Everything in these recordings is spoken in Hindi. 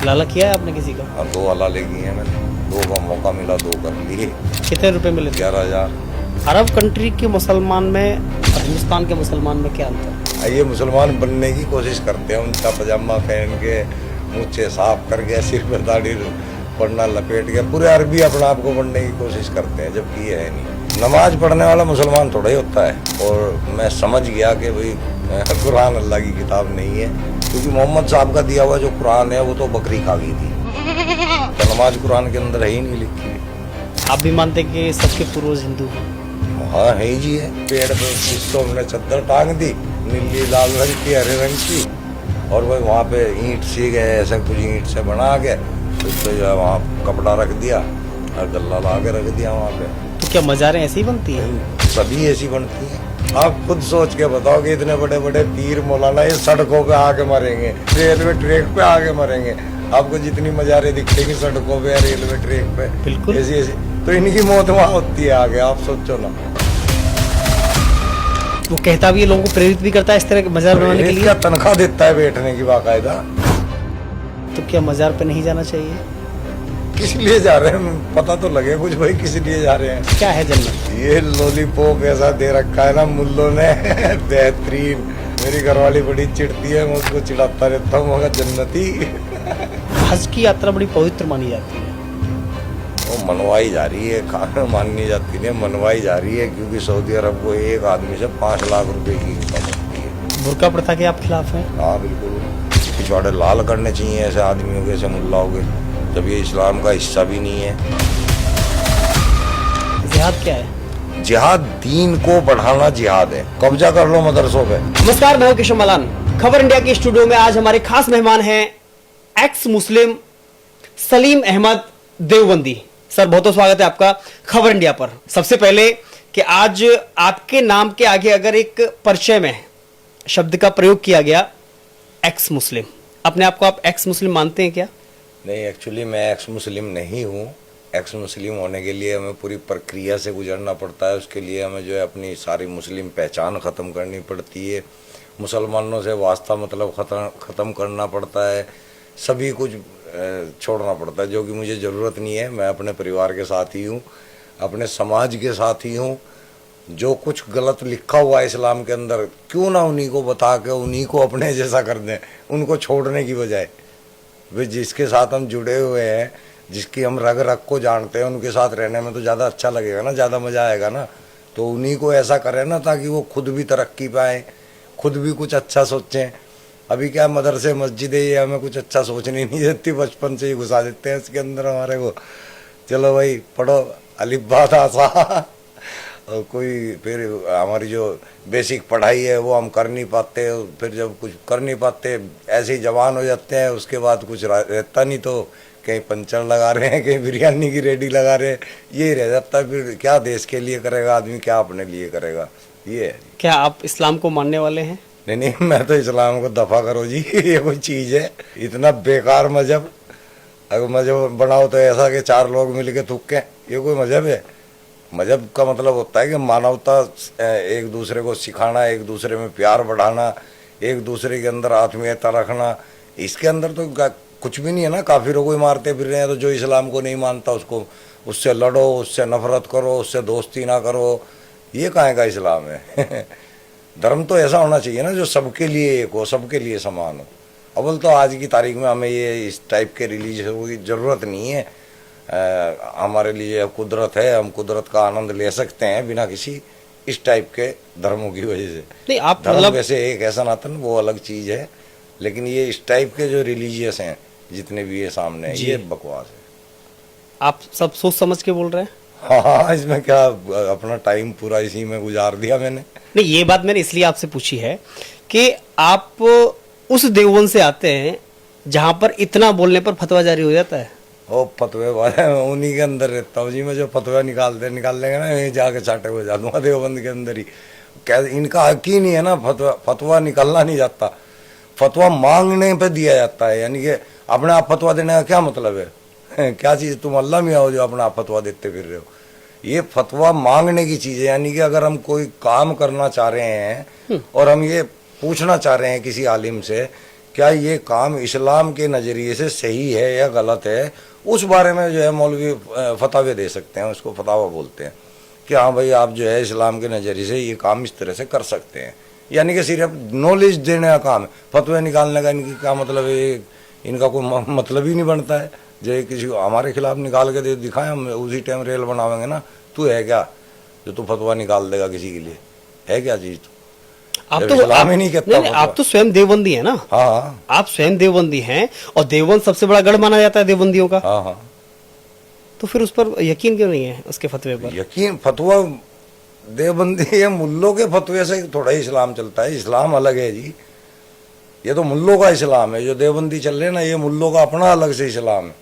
लाला किया है आपने किसी का? हाँ, 2 हलाले किए हैं मैंने, 2 का मौका मिला 2 कर लिए। कितने रुपए मिले थे? 11,000। अरब कंट्री के मुसलमान में और हिंदुस्तान के मुसलमान में क्या अंतर है? ये मुसलमान बनने की कोशिश करते हैं, उनका पजामा पहन के, मुझे साफ करके, सिर पर दाढ़ी पढ़ना लपेट के, पूरे अरबी अपने आप को बनने की कोशिश करते हैं, जबकि ये है नहीं। नमाज पढ़ने वाला मुसलमान थोड़ा ही होता है। और मैं समझ गया कि भाई कुरान अल्लाह की किताब नहीं है, क्योंकि मोहम्मद साहब का दिया हुआ जो कुरान है वो तो बकरी खा गई थी, तो नमाज कुरान के अंदर है ही नहीं लिखी। आप भी मानते कि सबके पूर्वज हिंदू हैं? हाँ है जी है। पेड़ पे किसको हमने चद्दर टांग दी, नीली लाल रंग की, हरे रंग की, और वही वहाँ पे ईंट सी गए, ऐसा कुछ ईंट से बना के उस पर जो है वहाँ कपड़ा रख दिया और गल्ला ला के रख दिया वहाँ पे। तो क्या मज़ारें ऐसी बनती हैं? सभी ऐसी बनती हैं। आप खुद सोच के बताओ कि इतने बड़े बड़े पीर मौलाना इस सड़कों पे आके मरेंगे, रेलवे ट्रैक पे आके मरेंगे। आपको जितनी मज़ारें दिखेंगी सड़कों पे, रेलवे ट्रैक पे, बिल्कुल ऐसी ऐसी, तो इनकी मौत वहाँ होती है आगे। आप सोचो ना। वो कहता भी है, लोगों को प्रेरित भी करता है इस तरह के मज़ार बनाने के लिए। क्या तनख्वाह देता है बैठने की बाकायदा। तो क्या मज़ार पे नहीं जाना चाहिए? किस लिए जा रहे हैं पता तो लगे कुछ, भाई किस लिए जा रहे हैं। क्या है जन्नत? ये लॉलीपॉप ऐसा दे रखा है ना मुल्लों ने बेहतरीन। मेरी घरवाली बड़ी चिढ़ती है, मैं उसको चिढ़ाता रहता हूँ, मगर जन्नती। हज की यात्रा बड़ी पवित्र मानी जाती है। वो मनवाई जा रही है, कहाँ माननी जाती नहीं, मनवाई जा रही है, क्योंकि सऊदी अरब को एक आदमी से 5 लाख रुपए की इनकम होती है। बुर्का प्रथा के आप खिलाफ हैं? हाँ बिल्कुल, पिछवाड़े लाल करने चाहिए ऐसे आदमियों के, ऐसे मुल्लाओं के, जब ये इस्लाम का हिस्सा भी नहीं है। जिहाद क्या है? जिहाद दीन को बढ़ाना जिहाद है। कब्जा कर लो मदरसों पे। नमस्कार, मैं हूं किशोर मलान। खबर इंडिया के स्टूडियो में आज हमारे खास मेहमान हैं ex Muslim Salim Ahmed Deobandi. Sir, बहुत बहुत स्वागत है आपका खबर इंडिया पर। सबसे पहले कि आज आपके नाम के आगे अगर एक परिचय में शब्द का प्रयोग किया गया एक्स मुस्लिम, अपने आप को आप एक्स मुस्लिम मानते हैं क्या? नहीं, एक्चुअली मैं एक्स मुस्लिम नहीं हूँ। एक्स मुस्लिम होने के लिए हमें पूरी प्रक्रिया से गुजरना पड़ता है। उसके लिए हमें जो है अपनी सारी मुस्लिम पहचान ख़त्म करनी पड़ती है, मुसलमानों से वास्ता मतलब ख़त्म करना पड़ता है, सभी कुछ छोड़ना पड़ता है, जो कि मुझे ज़रूरत नहीं है। मैं अपने परिवार के साथ ही हूँ, अपने समाज के साथ ही हूँ। जो कुछ गलत लिखा हुआ है इस्लाम के अंदर, क्यों ना उन्हीं को बता के उन्हीं को अपने जैसा कर दें, उनको छोड़ने की बजाय। वे जिसके साथ हम जुड़े हुए हैं, जिसकी हम रग रग को जानते हैं, उनके साथ रहने में तो ज़्यादा अच्छा लगेगा ना, ज़्यादा मज़ा आएगा ना। तो उन्हीं को ऐसा करें ना, ताकि वो खुद भी तरक्की पाएँ, खुद भी कुछ अच्छा सोचें। अभी क्या मदरसे मस्जिद है, ये हमें कुछ अच्छा सोचने नहीं देती, बचपन से ही घुसा देते हैं इसके अंदर हमारे को। चलो भाई पढ़ो अलिफ बा ता सा, और कोई फिर हमारी जो बेसिक पढ़ाई है वो हम कर नहीं पाते। फिर जब कुछ कर नहीं पाते, ऐसे ही जवान हो जाते हैं, उसके बाद कुछ रहता नहीं, तो कहीं पंचर लगा रहे हैं, कहीं बिरयानी की रेडी लगा रहे हैं, यही रह जाता है। फिर क्या देश के लिए करेगा आदमी, क्या अपने लिए करेगा। ये है। क्या आप इस्लाम को मानने वाले हैं? नहीं नहीं, मैं तो इस्लाम को दफा करो जी। ये कोई चीज़ है? इतना बेकार मजहब। अगर मजहब बनाओ तो ऐसा कि 4 लोग मिल के थूक के, ये कोई मजहब है? मजहब का मतलब होता है कि मानवता, एक दूसरे को सिखाना, एक दूसरे में प्यार बढ़ाना, एक दूसरे के अंदर आत्मीयता रखना। इसके अंदर तो कुछ भी नहीं है ना। काफिरों को ही मारते फिर रहे हैं, तो जो इस्लाम को नहीं मानता उसको, उससे लड़ो, उससे नफरत करो, उससे दोस्ती ना करो, ये कहाँ का इस्लाम है? धर्म तो ऐसा होना चाहिए ना जो सबके लिए एक हो, सबके लिए समान हो। अव्वल तो आज की तारीख में हमें ये इस टाइप के रिलीजन की ज़रूरत नहीं है। हमारे लिए कुदरत है, हम कुदरत का आनंद ले सकते हैं बिना किसी इस टाइप के धर्मों की वजह से। नहीं, आप धर्म मतलब वैसे एक है सनातन, वो अलग चीज़ है, लेकिन ये इस टाइप के जो रिलीजियस हैं जितने भी ये सामने हैं, ये बकवास है। आप सब सोच समझ के बोल रहे हैं? हाँ, इसमें क्या, अपना टाइम पूरा इसी में गुजार दिया मैंने। नहीं, ये बात मैंने इसलिए आपसे पूछी है कि आप उस देवबंद से आते हैं जहां पर इतना बोलने पर फतवा जारी हो जाता है। वो फतवे वाले उन्हीं के अंदर रहता हूँ जी मैं। जो फतवा निकाल लेंगे ना, यहीं जाके चाटे हो जा दूंगा देवबंद के अंदर ही। क्या इनका हक ही नहीं है ना, फतवा निकलना नहीं जाता, फतवा मांगने पे दिया जाता है। यानी कि अपने आप फतवा देने का क्या मतलब है? क्या चीज़ तुम अल्लाह में आओ जो अपना आप फतवा देते फिर रहे हो? ये फतवा मांगने की चीज़ है। यानी कि अगर हम कोई काम करना चाह रहे हैं और हम ये पूछना चाह रहे हैं किसी आलिम से क्या ये काम इस्लाम के नजरिए से सही है या गलत है, उस बारे में जो है मौलवी फतवे दे सकते हैं, उसको फतावा बोलते हैं कि हाँ भाई आप जो है इस्लाम के नजरिए से ये काम इस तरह से कर सकते हैं। यानी कि सिर्फ नॉलेज देने का काम है, फतवे निकालने का इनकी क्या मतलब है, इनका कोई मतलब ही नहीं बनता है। जो ये किसी को हमारे खिलाफ निकाल के दे दिखाएं, हम उसी टाइम रेल बनावेंगे ना, तू है क्या जो तू फतवा निकाल देगा किसी के लिए, है क्या चीज? आप जब तो इस्लाम ही नहीं कहता नहीं, आप फतवा। तो स्वयं देवबंदी है ना। हाँ हाँ आप स्वयं देवबंदी हैं और देवबंद सबसे बड़ा गढ़ माना जाता है देवबंदियों का। हाँ हाँ। तो फिर उस पर यकीन क्यों नहीं है, उसके फतवे पर? यकीन, फतवा देवबंदी ये मुल्लों के फतवे से थोड़ा ही इस्लाम चलता है, इस्लाम अलग है जी। ये तो मुल्लों का इस्लाम है, जो देवबंदी चल रहे हैं ना, ये मुल्लों का अपना अलग से इस्लाम है।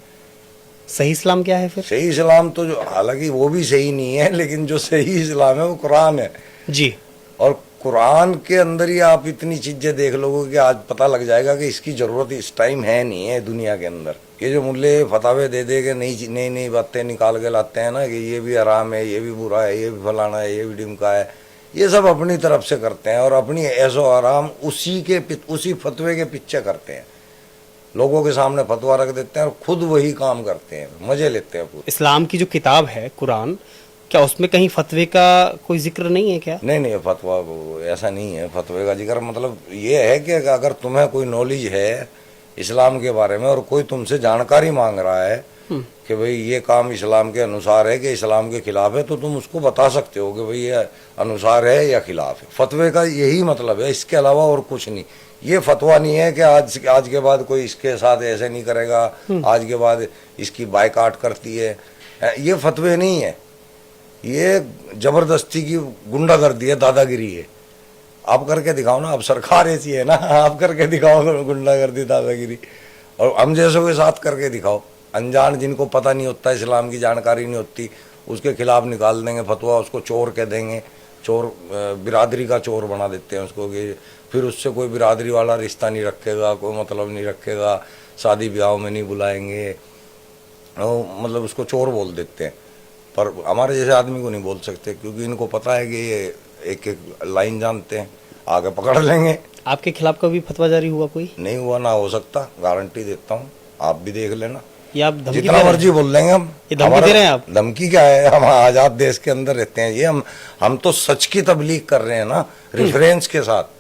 सही इस्लाम क्या है फिर? सही इस्लाम तो जो, हालांकि वो भी सही नहीं है, लेकिन जो सही इस्लाम है वो कुरान है। जी। और कुरान के अंदर ही आप इतनी चीजें देख लोगे कि आज पता लग जाएगा कि इसकी जरूरत इस टाइम है नहीं है दुनिया के अंदर। ये जो मुल्ले फतावे दे दे के नई नई नई बातें निकाल के लाते हैं ना, कि ये भी हराम है, ये भी बुरा है, ये भी फलाना है, ये भी डिमका है, ये सब अपनी तरफ से करते हैं और अपनी ऐसो आराम उसी फतवे के पीछे करते हैं। लोगों के सामने फतवा रख देते हैं और खुद वही काम करते हैं, मजे लेते हैं पूरे। इस्लाम की जो किताब है कुरान, क्या उसमें कहीं फतवे का कोई जिक्र नहीं है क्या? नहीं नहीं, फतवा ऐसा नहीं है। फतवे का जिक्र मतलब ये है कि अगर तुम्हें कोई नॉलेज है इस्लाम के बारे में और कोई तुमसे जानकारी मांग रहा है कि भाई ये काम इस्लाम के अनुसार है कि इस्लाम के खिलाफ है, तो तुम उसको बता सकते हो कि भाई ये अनुसार है या खिलाफ है। फतवे का यही मतलब है, इसके अलावा और कुछ नहीं। ये फतवा नहीं है कि आज के बाद कोई इसके साथ ऐसे नहीं करेगा, आज के बाद इसकी बायकाट करती है, ये फतवे नहीं है। ये जबरदस्ती की गुंडागर्दी है, दादागिरी है। आप करके दिखाओ ना, अब सरकार ऐसी है ना, आप करके दिखाओ गुंडागर्दी दादागिरी, और हम जैसों के साथ करके दिखाओ। अनजान जिनको पता नहीं होता, इस्लाम की जानकारी नहीं होती, उसके खिलाफ निकाल देंगे फतवा, उसको चोर कह देंगे, चोर बिरादरी का चोर बना देते हैं उसको, कि फिर उससे कोई बिरादरी वाला रिश्ता नहीं रखेगा, कोई मतलब नहीं रखेगा, शादी ब्याह में नहीं बुलाएंगे, मतलब उसको चोर बोल देते हैं। पर हमारे जैसे आदमी को नहीं बोल सकते, क्योंकि इनको पता है कि ये एक एक लाइन जानते हैं, आगे पकड़ लेंगे। आपके खिलाफ कभी फतवा जारी हुआ कोई? नहीं हुआ, ना हो सकता, गारंटी देता हूँ, आप भी देख लेना। ये आप धमकी जितना दे रहे मर्जी बोल देंगे हम। ये धमकी दे रहे हैं आप? धमकी क्या है, हम आजाद देश के अंदर रहते हैं। ये हम तो सच की तबलीग कर रहे हैं ना, रेफरेंस के साथ।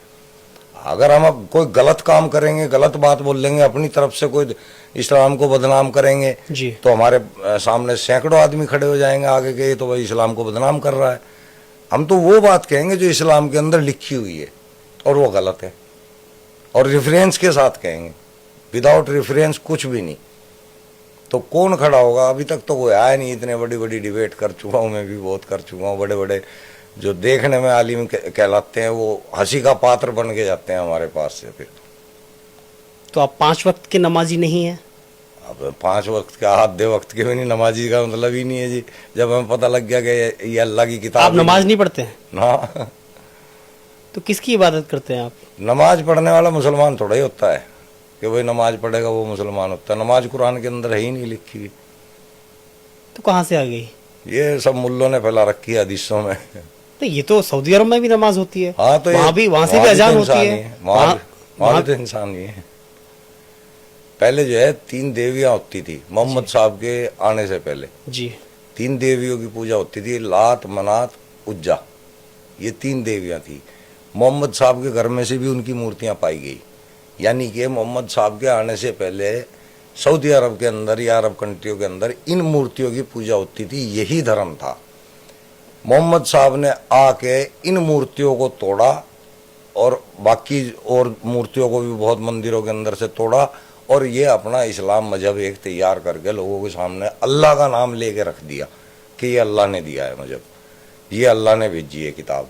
अगर हम अब कोई गलत काम करेंगे, गलत बात बोल लेंगे, अपनी तरफ से कोई इस्लाम को बदनाम करेंगे जी, तो हमारे सामने सैकड़ों आदमी खड़े हो जाएंगे आगे के, तो भाई इस्लाम को बदनाम कर रहा है। हम तो वो बात कहेंगे जो इस्लाम के अंदर लिखी हुई है और वो गलत है, और रेफरेंस के साथ कहेंगे, विदाउट रेफरेंस कुछ भी नहीं। तो कौन खड़ा होगा? अभी तक तो कोई आया नहीं। इतने बड़ी बड़ी डिबेट कर चुका हूँ, मैं भी बहुत कर चुका हूँ। बड़े बड़े जो देखने में आलिम कहलाते हैं, वो हंसी का पात्र बन के जाते हैं हमारे पास से। फिर तो आप 5 वक्त के नमाजी नहीं है? अब 5 वक्त का, आधे वक्त के भी नहीं, नमाजी का मतलब ही नहीं है जी। जब हमें पता लग गया कि ये अल्लाह की किताब, आप नमाज नहीं पढ़ते हैं ना, तो किसकी इबादत करते हैं आप? नमाज पढ़ने वाला मुसलमान थोड़ा ही होता है कि भाई नमाज पढ़ेगा वो मुसलमान होता है। नमाज कुरान के अंदर है ही नहीं लिखी हुई। तो कहाँ से आ गई? ये सब मुल्लों ने फैला रखी है हदीसों में। तो ये तो सऊदी अरब में भी नमाज होती है। हाँ, तो वहां से भी अजान होती है। वहां तो इंसान ही है। पहले जो है 3 देवियां होती थी मोहम्मद साहब के आने से पहले जी। 3 देवियों की पूजा होती थी, लात, मनात, उज्जा, ये 3 देवियां थी। मोहम्मद साहब के घर में से भी उनकी मूर्तियां पाई गई। यानी कि मोहम्मद साहब के आने से पहले सऊदी अरब के अंदर या अरब कंट्रियों के अंदर इन मूर्तियों की पूजा होती थी। यही धर्म था। मोहम्मद साहब ने आके इन मूर्तियों को तोड़ा और बाकी और मूर्तियों को भी बहुत मंदिरों के अंदर से तोड़ा, और ये अपना इस्लाम मजहब एक तैयार करके लोगों के सामने अल्लाह का नाम लेके रख दिया कि ये अल्लाह ने दिया है मजहब, ये अल्लाह ने भेजी है किताब।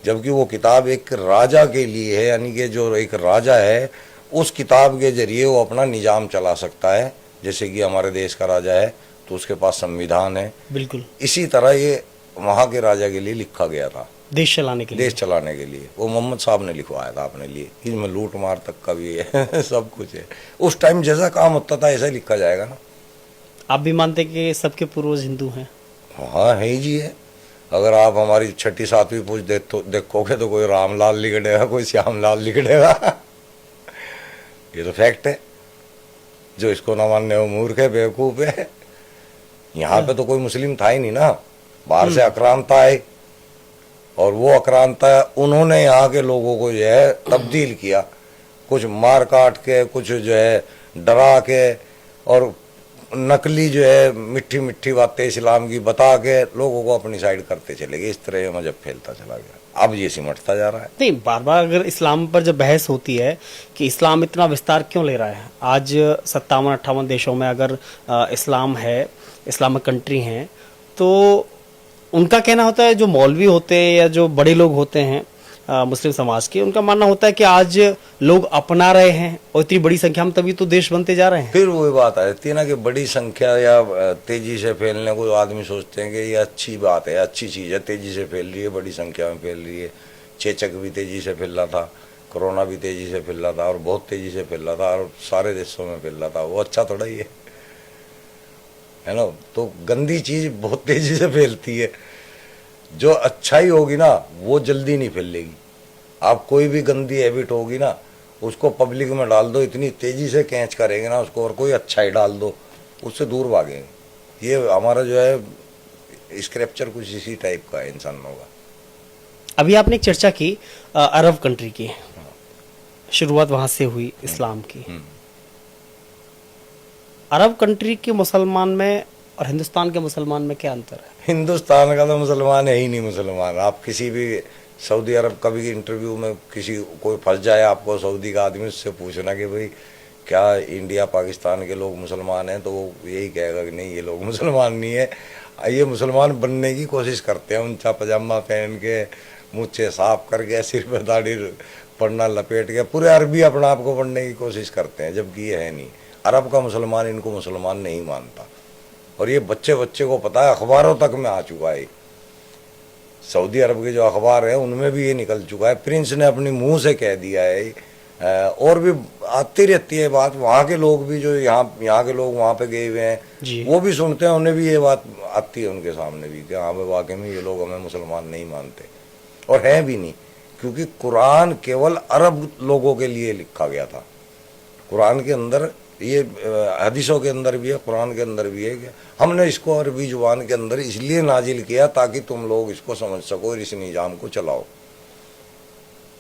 जबकि वो किताब एक राजा के लिए है, यानी कि जो एक राजा है उस किताब के जरिए वो अपना निजाम चला सकता है। जैसे कि हमारे देश का राजा है तो उसके पास संविधान है, बिल्कुल इसी तरह ये वहाँ के राजा के लिए लिखा गया था, देश चलाने के लिए। देश चलाने के लिए वो मोहम्मद साहब ने लिखवाया था अपने लिए। इसमें लूट मार तक का भी है सब कुछ है। उस टाइम जैसा काम होता था ऐसा लिखा जाएगा ना। आप भी मानते कि सबके पूर्वज हिंदू हैं? हाँ है जी है। अगर आप हमारी 6ठी 7वीं पूछ देखोगे तो कोई रामलाल लिखड़ेगा, कोई श्यामलाल लिखड़ेगा ये तो फैक्ट है। जो इसको ना मानने वो मूर्ख है, बेवकूफ है। यहाँ पे तो कोई मुस्लिम था ही नहीं ना, बाहर से आक्रांता आए और वो आक्रांता उन्होंने यहाँ के लोगों को जो है तब्दील किया, कुछ मार काट के, कुछ जो है डरा के और नकली जो है मिट्टी मिट्टी बातें इस्लाम की बता के लोगों को अपनी साइड करते चले गए। इस तरह ये मजहब फैलता चला गया, अब ये सिमटता जा रहा है। नहीं, बार बार अगर इस्लाम पर जब बहस होती है कि इस्लाम इतना विस्तार क्यों ले रहा है, आज 57-58 देशों में अगर इस्लाम है, इस्लामिक कंट्री हैं, तो उनका कहना होता है, जो मौलवी होते हैं या जो बड़े लोग होते हैं मुस्लिम समाज के, उनका मानना होता है कि आज लोग अपना रहे हैं और इतनी बड़ी संख्या में तभी तो देश बनते जा रहे हैं। फिर वही बात आ जाती है ना कि बड़ी संख्या या तेजी से फैलने को आदमी सोचते हैं कि ये अच्छी बात है, अच्छी चीज़ है, तेजी से फैल रही है, बड़ी संख्या में फैल रही है। चेचक भी तेजी से फैल रहा था, कोरोना भी तेजी से फैल रहा था और बहुत तेजी से फैल रहा था और सारे देशों में फैल रहा था। वो अच्छा थोड़ा ही है ना। तो गंदी चीज़ बहुत तेजी से फैलती है, जो अच्छाई होगी ना वो जल्दी नहीं फैलेगी। आप कोई भी गंदी हैबिट होगी ना, उसको पब्लिक में डाल दो, इतनी तेजी से कैच करेंगे ना उसको, और कोई अच्छाई डाल दो उससे दूर भागेंगे। ये हमारा जो है स्क्रिप्चर कुछ इसी टाइप का है इंसानों का। अभी आपने एक चर्चा की अरब कंट्री की, शुरुआत वहां से हुई इस्लाम की। अरब कंट्री के मुसलमान में और हिंदुस्तान के मुसलमान में क्या अंतर है? हिंदुस्तान का तो मुसलमान है ही नहीं मुसलमान। आप किसी भी सऊदी अरब का भी इंटरव्यू में किसी कोई फंस जाए आपको सऊदी का आदमी, उससे पूछना कि भाई क्या इंडिया पाकिस्तान के लोग मुसलमान हैं, तो वो यही कहेगा कि नहीं, ये लोग मुसलमान नहीं है, ये मुसलमान बनने की कोशिश करते हैं। ऊंचा पजामा पहन के, मुझे साफ करके, सिर पे दाढ़ी पढ़ना लपेट के, पूरे अरबी अपना आप को बनने की कोशिश करते हैं, जबकि ये है नहीं। अरब का मुसलमान इनको मुसलमान नहीं मानता और ये बच्चे बच्चे को पता है, अखबारों तक में आ चुका है। सऊदी अरब के जो अखबार है उनमें भी ये निकल चुका है, प्रिंस ने अपनी मुंह से कह दिया है। और भी आती रहती है बात, वहाँ के लोग भी जो यहाँ के लोग वहाँ पे गए हुए हैं वो भी सुनते हैं, उन्हें भी ये बात आती है उनके सामने भी कि हाँ भाई वाकई में ये लोग हमें मुसलमान नहीं मानते, और हैं भी नहीं, क्योंकि कुरान केवल अरब लोगों के लिए लिखा गया था। कुरान के अंदर ये हदीसों के अंदर भी है, कुरान के अंदर भी है कि हमने इसको अरबी जुबान के अंदर इसलिए नाजिल किया ताकि तुम लोग इसको समझ सको और इस निजाम को चलाओ।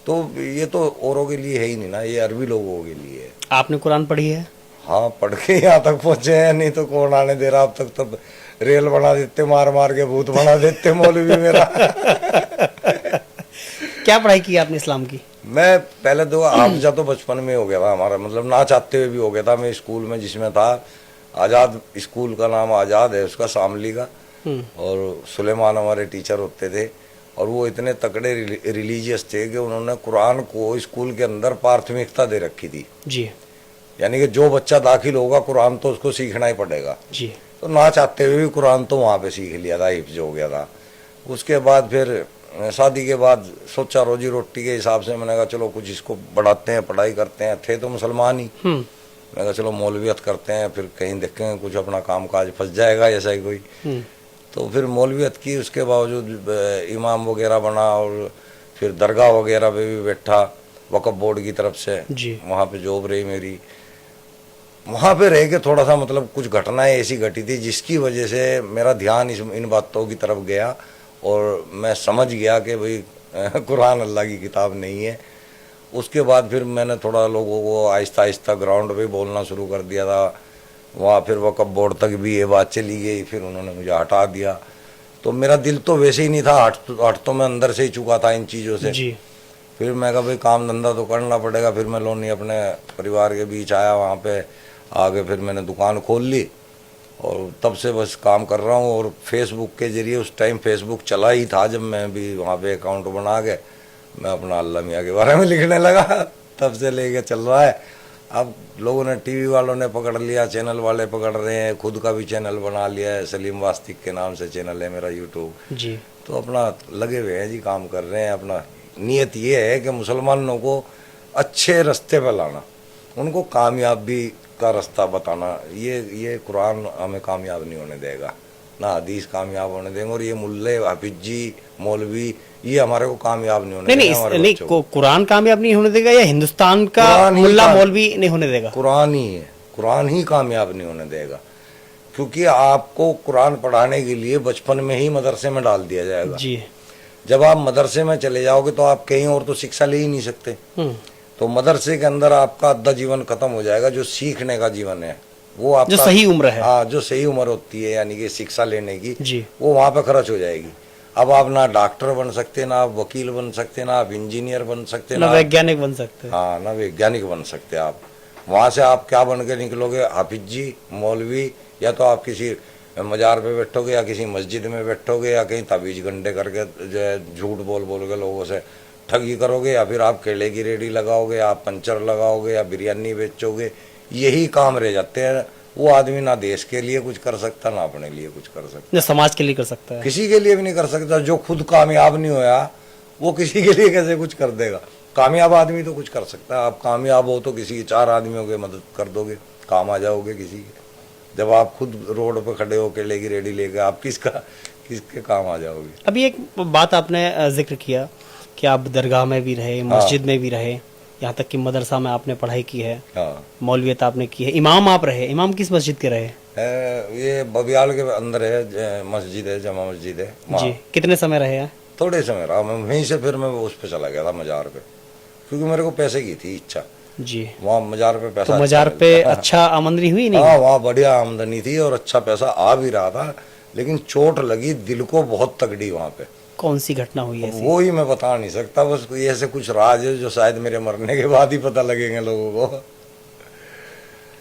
तो ये तो औरों के लिए है ही नहीं ना, ये अरबी लोगों के लिए है। आपने कुरान पढ़ी है? हाँ, पढ़ के यहाँ तक पहुंचे हैं, नहीं तो कौन आने दे रहा अब तक। तब रेल बना देते, मार मार के भूत बना देते मौलवी मेरा। क्या पढ़ाई की आपने इस्लाम की? मैं पहले तो हाफिजा तो बचपन में हो गया था हमारा, मतलब ना चाहते हुए भी हो गया था। मैं स्कूल में जिसमें था, आज़ाद स्कूल का नाम आज़ाद है उसका, शामली का, और सुलेमान हमारे टीचर होते थे, और वो इतने तकड़े रिलीजियस थे कि उन्होंने कुरान को स्कूल के अंदर प्राथमिकता दे रखी थी जी। यानी कि जो बच्चा दाखिल होगा कुरान तो उसको सीखना ही पड़ेगा जी। तो ना चाहते हुए भी कुरान तो वहाँ पे सीख लिया था, हिफ्ज हो गया था। उसके बाद फिर शादी के बाद सोचा रोजी रोटी के हिसाब से, मैंने कहा चलो कुछ इसको बढ़ाते हैं, पढ़ाई करते हैं। थे तो मुसलमान ही, मैंने कहा चलो मौलवियत करते हैं, फिर कहीं देखेंगे कुछ अपना काम काज फंस जाएगा ऐसा ही कोई। तो फिर मौलवियत की, उसके बावजूद इमाम वगैरह बना और फिर दरगाह वगैरह पे भी बैठा वक़्फ़ बोर्ड की तरफ से, वहाँ पे जॉब रही मेरी। वहाँ पे रह के थोड़ा सा मतलब कुछ घटनाएं ऐसी घटी थी जिसकी वजह से मेरा ध्यान इन बातों की तरफ गया और मैं समझ गया कि भाई कुरान अल्लाह की किताब नहीं है। उसके बाद फिर मैंने थोड़ा लोगों को आहिस्ता आहिस्ता ग्राउंड पे बोलना शुरू कर दिया था। वहाँ फिर वक़्फ़ बोर्ड तक भी ये बात चली गई, फिर उन्होंने मुझे हटा दिया। तो मेरा दिल तो वैसे ही नहीं था, हट तो मैं अंदर से ही चुका था इन चीज़ों से जी। फिर मैं कहा भाई काम धंधा तो करना पड़ेगा। फिर मैं लोनी अपने परिवार के बीच आया, वहाँ पे आगे फिर मैंने दुकान खोल ली और तब से बस काम कर रहा हूँ। और फेसबुक के ज़रिए, उस टाइम फेसबुक चला ही था जब मैं भी वहाँ पे अकाउंट बना के मैं अपना अल्लाह मियाँ के बारे में लिखने लगा, तब से लेके चल रहा है। अब लोगों ने, टीवी वालों ने पकड़ लिया, चैनल वाले पकड़ रहे हैं, खुद का भी चैनल बना लिया है, सलीम वास्तिक के नाम से चैनल है मेरा यूट्यूब जी। तो अपना लगे हुए हैं जी, काम कर रहे हैं। अपना नीयत ये है कि मुसलमानों को अच्छे रास्ते पर लाना, उनको कामयाबी का रास्ता बताना। ये कुरान हमें कामयाब नहीं होने देगा। ना हदीस कामयाब होने देंगे। और ये मुल्ले हाफिज जी मौलवी ये हमारे को कामयाब नहीं होने नहीं देंगे। हमारे नहीं बच्चों को कुरान कामयाब नहीं होने देगा या हिंदुस्तान का कुरान ही मुल्ला मौलवी नहीं होने देगा? कुरान ही है, कुरान ही कामयाब नहीं होने देगा। क्योंकि आपको कुरान पढ़ाने के लिए बचपन में ही मदरसे में डाल दिया जाएगा। जी। जब आप मदरसे में चले जाओगे तो आप कहीं और तो शिक्षा ले ही नहीं सकते। तो मदरसे के अंदर आपका आधा जीवन खत्म हो जाएगा। जो सीखने का जीवन है वो आपका जो सही उम्र है, हाँ, जो सही उम्र होती है यानी कि शिक्षा लेने की जी। वो वहां पे खर्च हो जाएगी। अब आप ना डॉक्टर बन सकते, ना आप वकील बन सकते, ना आप इंजीनियर बन सकते, ना वैज्ञानिक बन सकते हैं। हाँ, ना वैज्ञानिक बन सकते। आप वहां से आप क्या बन के निकलोगे? हाफिज जी मौलवी, या तो आप किसी मजार पे बैठोगे या किसी मस्जिद में बैठोगे या कहीं ताबीज गंडे करके जो है झूठ बोल बोल के लोगों से ठगी करोगे, या फिर आप केले की रेडी लगाओगे, आप पंचर लगाओगे या बिरयानी बेचोगे। यही काम रह जाते हैं। वो आदमी ना देश के लिए कुछ कर सकता, ना अपने लिए कुछ कर सकता, ना समाज के लिए कर सकता है, किसी के लिए भी नहीं कर सकता। जो खुद कामयाब नहीं होया वो किसी के लिए कैसे कुछ कर देगा? कामयाब आदमी तो कुछ कर सकता है। आप कामयाब हो तो किसी 4 आदमियों की मदद कर दोगे, काम आ जाओगे किसी के। जब आप खुद रोड पर खड़े हो केले की रेडी लेके, आप किसके काम आ जाओगे? अभी एक बात आपने जिक्र किया कि आप दरगाह में भी रहे, मस्जिद में भी रहे, यहाँ तक कि मदरसा में आपने पढ़ाई की है, हाँ, मौलवियत आपने की है, इमाम आप रहे। इमाम किस मस्जिद के रहे? ये बबियाल के अंदर है, मस्जिद है, जमा मस्जिद है। जी। कितने समय रहे हैं? थोड़े समय रहा मैं वहीं से। फिर मैं उस पे चला गया था मजार पे, क्योंकि मेरे को पैसे की थी इच्छा। जी। वहाँ मजार पे पैसा तो मजार पे अच्छा आमदनी हुई नहीं? हाँ, वहाँ बढ़िया आमदनी थी और अच्छा पैसा आ भी रहा था। लेकिन चोट लगी दिल को बहुत तगड़ी वहाँ पे। कौन सी घटना हुई ऐसी? वो ही मैं बता नहीं सकता। बस कोई ऐसे कुछ राज है जो शायद मेरे मरने के बाद ही पता लगेंगे लोगों को।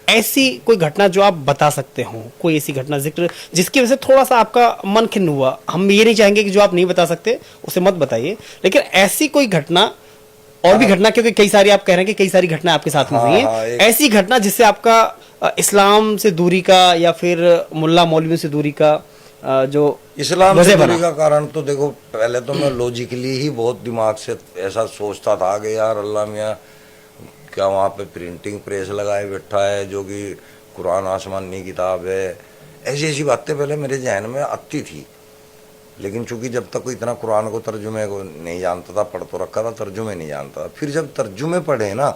ऐसी कोई घटना जो आप बता सकते हो, कोई ऐसी घटना जिक्र जिसकी वजह से थोड़ा सा आपका मन खिन्न हुआ? हम ये नहीं चाहेंगे कि जो आप नहीं बता सकते उसे मत बताइए, लेकिन ऐसी कोई घटना और भी घटना, क्योंकि कई सारी आप कह रहे हैं कि कई सारी घटना आपके साथ में हुई है, ऐसी घटना जिससे आपका इस्लाम से दूरी का या फिर मुल्ला मौलवियों से दूरी का जो इस्लाम से दूरी का कारण तो देखो, पहले तो मैं लॉजिकली ही बहुत दिमाग से ऐसा सोचता था कि यार अल्लाह मियाँ क्या वहाँ पे प्रिंटिंग प्रेस लगाए बैठा है जो कि कुरान आसमानी किताब है। ऐसी ऐसी बातें पहले मेरे जहन में आती थी। लेकिन चूंकि जब तक कोई इतना कुरान को तर्जुमे को नहीं जानता था, पढ़ तो रखा था, तर्जुमे नहीं जानता था। फिर जब तर्जुमे पढ़े ना,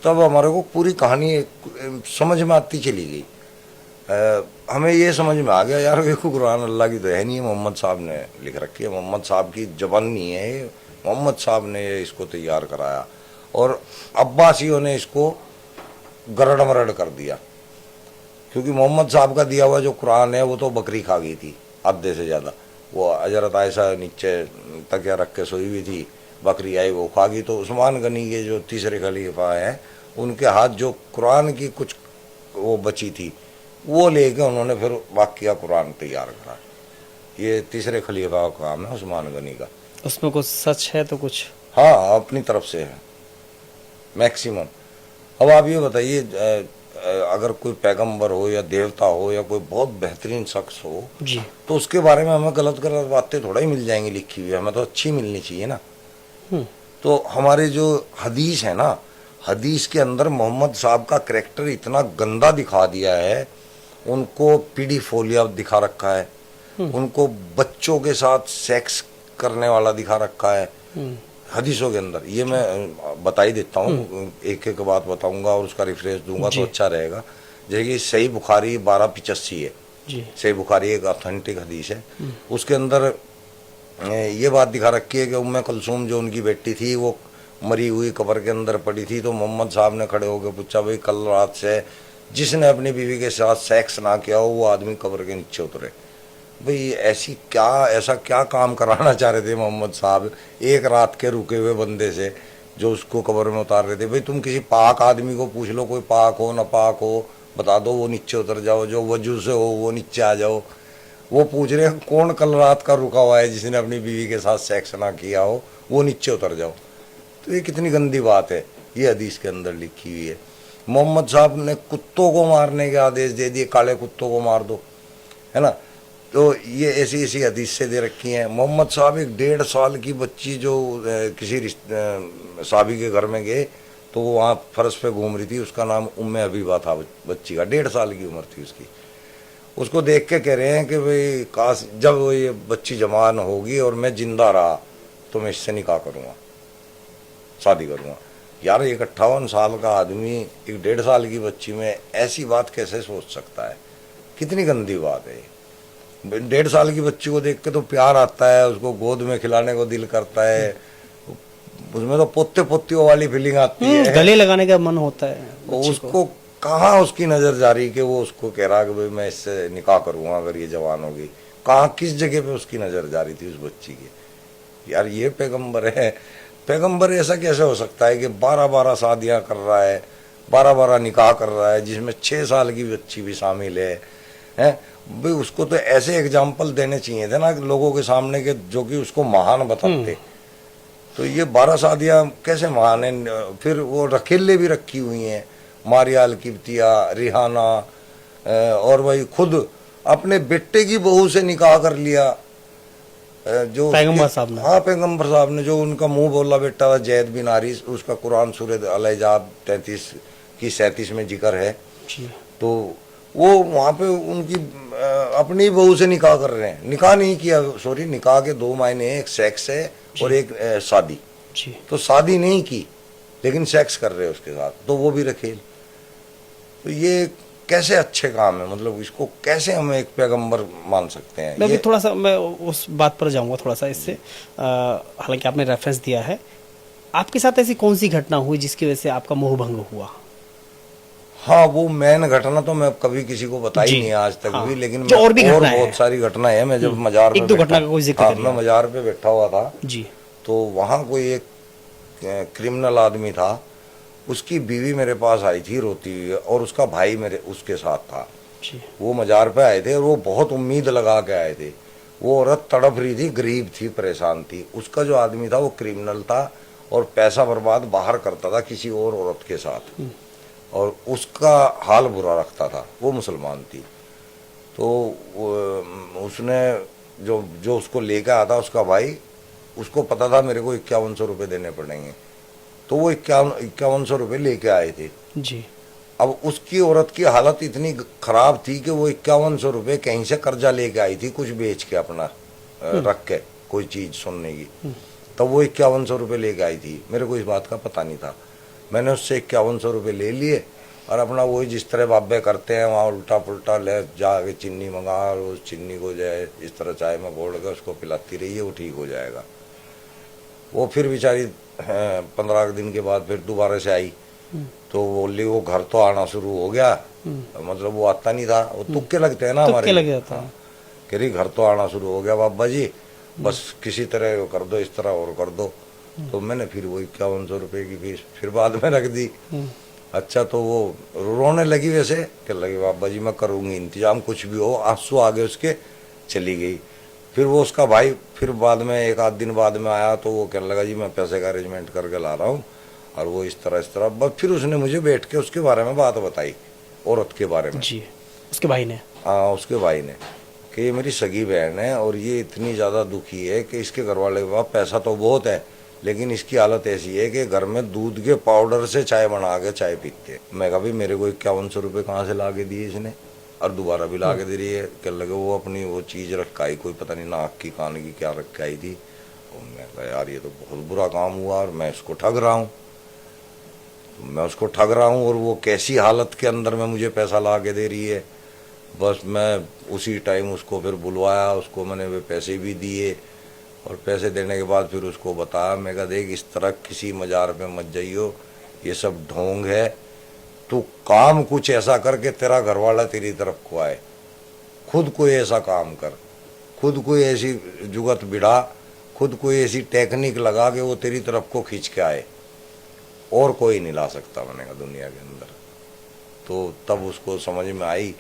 तब हमारे को पूरी कहानी समझ में आती चली गई। हमें ये समझ में आ गया यार देखो कुरान अल्लाह की तो है नहीं है, मोहम्मद साहब ने लिख रखी है। मोहम्मद साहब की जबान नहीं है ये, मोहम्मद साहब ने इसको तैयार कराया और अब्बासियों ने इसको गरड़ मरड़ कर दिया। क्योंकि मोहम्मद साहब का दिया हुआ जो कुरान है वो तो बकरी खा गई थी आधे से ज़्यादा। वो हजरत आयशा नीचे तकिया रख के सोई हुई थी, बकरी आई वो खा गई। तो उस्मान गनी के जो तीसरे खलीफा हैं उनके हाथ जो कुरान की कुछ वो बची थी वो लेके उन्होंने फिर वाकया कुरान तैयार करा। ये तीसरे खलीफा का काम है उस्मान गनी का। उसमें कुछ सच है तो कुछ? हाँ, अपनी तरफ से है मैक्सिमम। अब आप ये बताइए, अगर कोई पैगंबर हो या देवता हो या कोई बहुत बेहतरीन शख्स हो जी, तो उसके बारे में हमें गलत गलत बातें थोड़ा ही मिल जाएंगी लिखी हुई, हमें तो अच्छी मिलनी चाहिए ना। तो हमारे जो हदीस है ना, हदीस के अंदर मोहम्मद साहब का करैक्टर इतना गंदा दिखा दिया है। उनको पीडीफोलिया दिखा रखा है, उनको बच्चों के साथ सेक्स करने वाला दिखा रखा है हदीसों के अंदर। ये मैं बता ही देता हूँ, एक एक बात बताऊंगा और उसका रेफरेंस दूंगा तो अच्छा रहेगा। जैसे कि सही बुखारी 1285 है जी। सही बुखारी एक ऑथेंटिक हदीस है। उसके अंदर ये बात दिखा रखी है कि उम्मे कुलसूम जो उनकी बेटी थी वो मरी हुई कब्र के अंदर पड़ी थी। तो मोहम्मद साहब ने खड़े होकर पूछा, भाई कल रात से जिसने अपनी बीवी के साथ सेक्स ना किया हो वो आदमी कब्र के नीचे उतरे। भाई ऐसा क्या काम कराना चाह रहे थे मोहम्मद साहब एक रात के रुके हुए बंदे से जो उसको कब्र में उतार रहे थे? भाई तुम किसी पाक आदमी को पूछ लो, कोई पाक हो ना पाक हो, बता दो, वो नीचे उतर जाओ। जो वजू से हो वो नीचे आ जाओ। वो पूछ रहे हैं कौन कल रात का रुका हुआ है जिसने अपनी बीवी के साथ सेक्स ना किया हो, वो नीचे उतर जाओ। तो ये कितनी गंदी बात है, ये हदीस के अंदर लिखी हुई है। मोहम्मद साहब ने कुत्तों को मारने के आदेश दे दिए, काले कुत्तों को मार दो, है ना। तो ये ऐसी ऐसी हदीस से दे रखी हैं। मोहम्मद साहब एक 1.5 साल की बच्ची जो किसी साहबी के घर में गए तो वो वहाँ फर्श पे घूम रही थी, उसका नाम उम्मे हबीबा था बच्ची का, 1.5 साल की उम्र थी उसकी। उसको देख के कह रहे हैं कि भाई काश जब वो ये बच्ची जवान होगी और मैं जिंदा रहा तो मैं इससे निकाह करूँगा, शादी करूँगा। यार एक 58 साल का आदमी एक 1.5 साल की बच्ची में ऐसी बात कैसे सोच सकता है? कितनी गंदी बात है ये। 1.5 साल की बच्ची को देख के तो प्यार आता है, उसको गोद में खिलाने को दिल करता है, उसमें तो पोते पोतियों वाली फीलिंग आती है, गले लगाने का मन होता है बच्चे को। उसको कहाँ उसकी नजर जा रही कि वो उसको कह रहा कि भाई मैं इससे निकाह करूंगा अगर ये जवान होगी? कहाँ किस जगह पे उसकी नजर जा रही थी उस बच्ची की? यार ये पैगंबर है? पैगंबर ऐसा कैसे हो सकता है कि 12-12 शादियां कर रहा है, 12-12 निकाह कर रहा है, जिसमें 6 साल की बच्ची भी शामिल है? हैं भाई उसको तो ऐसे एग्जाम्पल देने चाहिए थे ना लोगों के सामने के जो कि उसको महान बताते। तो ये 12 शादियां कैसे महान है? फिर वो रखेले भी रखी हुई हैं, मारिया अल किब्तिया, रिहाना, और भाई खुद अपने बेटे की बहू से निकाह कर लिया, जो पैगंबर साहब ने। हाँ पैगंबर साहब ने, जो उनका मुंह बोला बेटा था जैद बिन हारिस, उसका कुरान सूरह अल-अहज़ाब 33 की 37 में जिक्र है। जी। तो वो वहाँ पे उनकी अपनी बहू से निकाह कर रहे हैं। निकाह नहीं किया, सॉरी, निकाह के 2 मायने हैं, एक सेक्स है और एक शादी। जी। तो शादी नहीं की लेकिन सेक्स कर रहे हैं उसके साथ, तो वो भी रखेल। तो ये कैसे अच्छे काम है? मतलब इसको कैसे हम एक पैगंबर मान सकते हैं? मैं भी थोड़ा सा मैं उस बात पर जाऊंगा थोड़ा सा इससे, हालांकि आपने रेफरेंस दिया है। आपके साथ ऐसी कौन सी घटना हुई जिसकी वजह से आपका मोह भंग हुआ? हाँ, वो मेन घटना तो मैं कभी किसी को बताई नहीं आज तक भी, लेकिन जो और भी और घटनाएं बहुत सारी घटनाएं हैं। मैं जब मजार एक दो घटना का कोई जिक्र करिए। मैं मजार पे बैठा हुआ था जी। तो वहाँ कोई एक क्रिमिनल आदमी था, उसकी बीवी मेरे पास आई थी रोती हुई और उसका भाई मेरे उसके साथ था। जी। वो मजार पे आए थे और वो बहुत उम्मीद लगा के आए थे। वो औरत तड़प रही थी, गरीब थी, परेशान थी। उसका जो आदमी था वो क्रिमिनल था और पैसा बर्बाद बाहर करता था किसी और औरत के साथ, और उसका हाल बुरा रखता था। वो मुसलमान थी। तो उसने जो जो उसको लेकर आया था उसका भाई, उसको पता था मेरे को 5100 रुपये देने पड़ेंगे, तो वो 5100 रुपये लेके आए थे। जी। अब उसकी औरत की हालत इतनी खराब थी कि वो 5100 रुपये कहीं से कर्जा लेके आई थी, कुछ बेच के अपना रख के कोई चीज सुनने की। तब वो 5100 रुपये लेके आई थी। मेरे को इस बात का पता नहीं था। मैंने उससे 5100 रुपये ले लिए और अपना वही जिस तरह बाबे करते हैं वहाँ उल्टा पुल्टा ले जाके चीनी मंगा और उस चीनी को जो है इस तरह चाय में घोल के उसको पिलाती रही है, वो ठीक हो जाएगा। वो फिर बेचारी 15 दिन के बाद फिर दोबारा से आई तो बोली वो घर तो आना शुरू हो गया। मतलब वो आता नहीं था, वो तुक्के लगते हैं ना हमारे। तुक्के लग जाता है। कह रही घर तो आना शुरू हो गया बाबा जी, बस किसी तरह वो कर दो, इस तरह और कर दो। तो मैंने फिर वो 5100 रुपये की फीस फिर बाद में रख दी। अच्छा, तो वो रोने लगी, वैसे कह लगी बाबा जी मैं करूँगी इंतजाम, कुछ भी हो। आंसू आगे उसके चली गई। फिर वो उसका भाई फिर बाद में 1 आध दिन बाद में आया तो वो कहने लगा जी मैं पैसे का अरेंजमेंट करके ला रहा हूँ, और वो इस तरह बस। फिर उसने मुझे बैठ के उसके बारे में बात बताई, औरत के बारे में। जी। उसके भाई ने? हाँ, उसके भाई ने, कि ये मेरी सगी बहन है और ये इतनी ज़्यादा दुखी है कि इसके घर वाले के पास पैसा तो बहुत है लेकिन इसकी हालत ऐसी है कि घर में दूध के पाउडर से चाय बना के चाय पीते हैं। मैं कहा भाई मेरे को 5100 रुपये कहाँ से ला के दिए इसने, और दोबारा भी ला के दे रही है। कह लगे वो अपनी वो चीज़ रखाई, कोई पता नहीं नाक की कान की क्या रखाई थी। और मैं कहा यार ये तो बहुत बुरा काम हुआ और मैं इसको ठग रहा हूँ, मैं उसको ठग रहा हूँ और वो कैसी हालत के अंदर में मुझे पैसा ला के दे रही है। बस मैं उसी टाइम उसको फिर बुलवाया, उसको मैंने वे पैसे भी दिए और पैसे देने के बाद फिर उसको बताया, मैं कहा देख इस तरह किसी मजार पे मत जाइयो, ये सब ढोंग है, तू काम कुछ ऐसा कर के तेरा घरवाला तेरी तरफ को आए। खुद कोई ऐसा काम कर, खुद कोई ऐसी जुगत बिड़ा, खुद कोई ऐसी टेक्निक लगा के वो तेरी तरफ को खींच के आए, और कोई नहीं ला सकता मैंने कहा दुनिया के अंदर। तो तब उसको समझ में आई,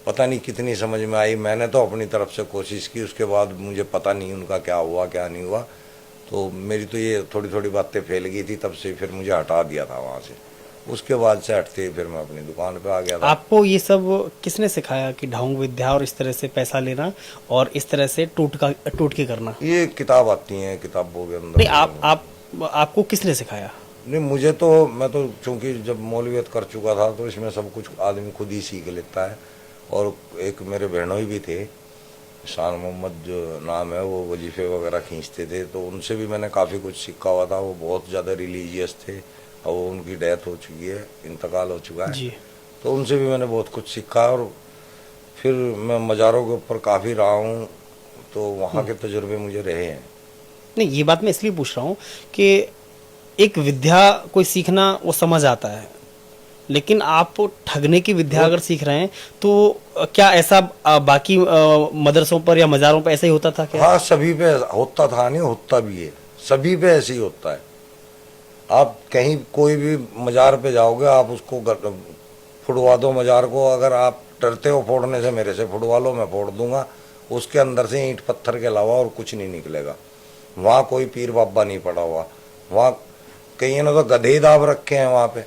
पता नहीं कितनी समझ में आई। मैंने तो अपनी तरफ से कोशिश की, उसके बाद मुझे पता नहीं उनका क्या हुआ क्या नहीं हुआ। तो मेरी तो ये थोड़ी थोड़ी बातें फैल गई थी, तब से फिर मुझे हटा दिया था वहाँ से। उसके बाद से हटते फिर मैं अपनी दुकान पे आ गया था। आपको ये सब किसने सिखाया कि ढोंग विद्या और इस तरह से पैसा लेना और इस तरह से टोटके करना? ये किताब आती है, किताबों के अंदर। नहीं, आपको किसने सिखाया? नहीं, मुझे तो, मैं तो चूंकि जब मौलवियत कर चुका था तो इसमें सब कुछ आदमी खुद ही सीख लेता है और एक मेरे बहनोई भी थे, शान मोहम्मद जो नाम है, वो वजीफे वगैरह खींचते थे, तो उनसे भी मैंने काफ़ी कुछ सीखा हुआ था। वो बहुत ज़्यादा रिलीजियस थे और वो उनकी डेथ हो चुकी है, इंतकाल हो चुका है जी। तो उनसे भी मैंने बहुत कुछ सीखा। और फिर मैं मज़ारों के ऊपर काफ़ी रहा हूँ, तो वहाँ के तजुर्बे मुझे रहे हैं। नहीं, ये बात मैं इसलिए पूछ रहा हूँ कि एक विद्या कोई सीखना वो समझ आता है, लेकिन आप ठगने की विद्या अगर सीख रहे हैं तो क्या ऐसा बाकी मदरसों पर या मज़ारों पर ऐसा ही होता था क्या? हाँ, सभी पे होता था, नहीं होता भी है, सभी पे ऐसे ही होता है। आप कहीं कोई भी मज़ार पे जाओगे, आप उसको फुड़वा दो मज़ार को, अगर आप डरते हो फोड़ने से, मेरे से फुड़वा लो, मैं फोड़ दूंगा। उसके अंदर से ईंट पत्थर के अलावा और कुछ नहीं निकलेगा। वहाँ कोई पीर बाबा नहीं पड़ा हुआ, वहाँ कई ने तो गधे दाब रखे हैं वहाँ पे।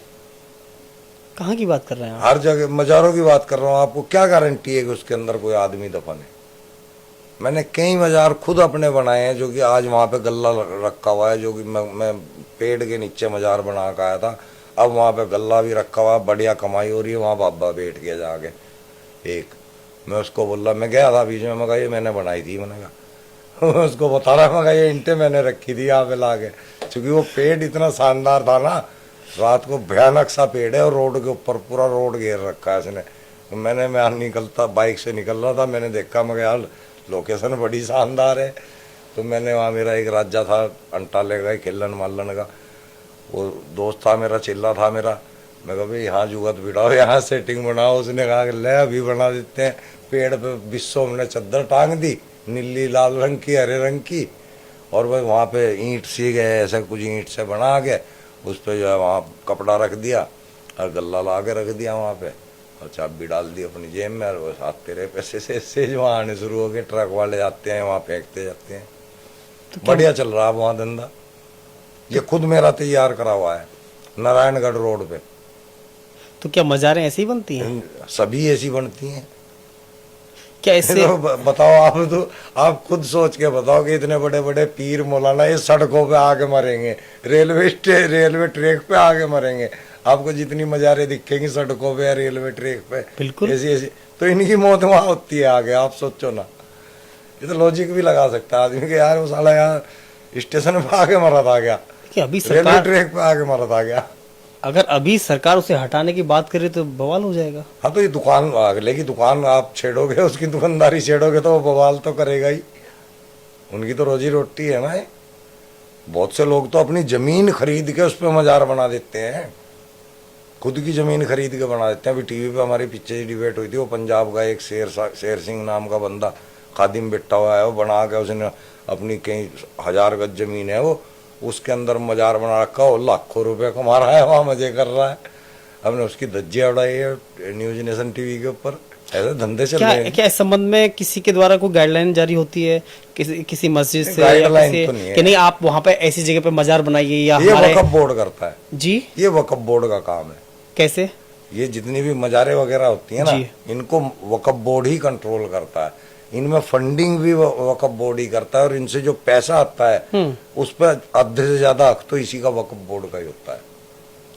कहाँ की बात कर रहे हैं आप? हर जगह मज़ारों की बात कर रहा हूँ। आपको क्या गारंटी है कि उसके अंदर कोई आदमी दफन है? मैंने कई मज़ार खुद अपने बनाए हैं, जो कि आज वहाँ पे गल्ला रखा हुआ है, जो कि मैं पेड़ के नीचे मज़ार बना के आया था। अब वहाँ पे गल्ला भी रखा हुआ है, बढ़िया कमाई हो रही है। वहाँ बाबा बैठ गया जाके एक, मैं उसको बोल रहा, मैं गया था बीच में, मैं कहा ये मैंने बनाई थी, मैंने कहा उसको बता रहा, मैं कहा ये ईंटें मैंने रखी थी यहाँ पे ला के। चूँकि वो पेड़ इतना शानदार था ना, रात को भयानक सा पेड़ है, और रोड के ऊपर पूरा रोड घेर रखा है इसने। मैं निकलता, बाइक से निकल रहा था, मैंने देखा, मैं यार लोकेशन बड़ी शानदार है। तो मैंने वहाँ, मेरा एक राजा था अंटाले का, खेलन मालन का, वो दोस्त था मेरा, चिल्ला था मेरा। मैं कहा भाई यहाँ जुगत बिठाओ, यहाँ सेटिंग बनाओ। उसने कहा कि ले अभी बना देते हैं। पेड़ पे बिस्सों हमने चद्दर टांग दी, नीली लाल रंग की, हरे रंग की, और भाई वहाँ पे ईंट सी गए, ऐसे कुछ ईंट से बना के उस पर जो है वहाँ कपड़ा रख दिया और गल्ला ला के रख दिया वहाँ पे, और चाबी डाल दी अपनी जेब में, और वो साथ तेरे पैसे से वहाँ आने शुरू हो गए। ट्रक वाले आते हैं, वहाँ फेंकते जाते हैं। तो बढ़िया चल रहा है वहाँ धंधा। ये खुद मेरा तैयार करा हुआ है, नारायणगढ़ रोड पे। तो क्या मज़ारें ऐसी ही बनती हैं? सभी ऐसी बनती हैं। क्या इससे तो बताओ आप, तो आप खुद सोच के बताओ कि इतने बड़े बड़े पीर मौलाना इस सड़कों पे आके मरेंगे, रेलवे ट्रैक पे आके मरेंगे। आपको जितनी मज़ारें दिखेंगी सड़कों पे या रेलवे ट्रैक पे, बिल्कुल ऐसी ऐसी, तो इनकी मौत वहाँ होती है आगे। आप सोचो ना, ये तो लॉजिक भी लगा सकता है आदमी के, यार वो साला यहाँ स्टेशन पे आके मरा था क्या, कि अभी रेलवे सरकार, ट्रैक पे आके मरा था क्या। अगर अभी सरकार उसे हटाने की बात करे तो बवाल हो जाएगा। हाँ, तो ये दुकान, अगले की दुकान आप छेड़ोगे, उसकी दुकानदारी छेड़ोगे तो वो बवाल तो करेगा ही। उनकी तो रोजी रोटी है ना ये। बहुत से लोग तो अपनी जमीन खरीद के उस पर मज़ार बना देते हैं, खुद की जमीन खरीद के बना देते हैं। अभी टीवी पे हमारी पीछे डिबेट हुई थी, वो पंजाब का एक शेर सिंह नाम का बंदा, खादिम बैठा हुआ है, वो बना के उसने अपनी कई 1000 गज जमीन है, वो उसके अंदर मज़ार बना रखा, वो लाखों रुपए कमा रहा है, वहाँ मजे कर रहा है। हमने उसकी धज्जियाँ उड़ाई है न्यूज नेशन टीवी के ऊपर। ऐसे धंधे चल रहे हैं। क्या इस संबंध में किसी के द्वारा कोई गाइडलाइन जारी होती है किसी मस्जिद से या गाइडलाइन किसी तो नहीं है कि नहीं आप वहाँ पे ऐसी जगह पे मज़ार बनाइए, या ये हमारे वक्फ बोर्ड करता है। जी ये वक्फ बोर्ड का काम है। कैसे? ये जितनी भी मज़ारें वगैरह होती है ना, जी। इनको वक्फ बोर्ड ही कंट्रोल करता है। इनमें फंडिंग भी वक्फ बोर्ड ही करता है, और इनसे जो पैसा आता है उस पर आधे से ज्यादा हक तो इसी का वक्फ बोर्ड का ही होता है।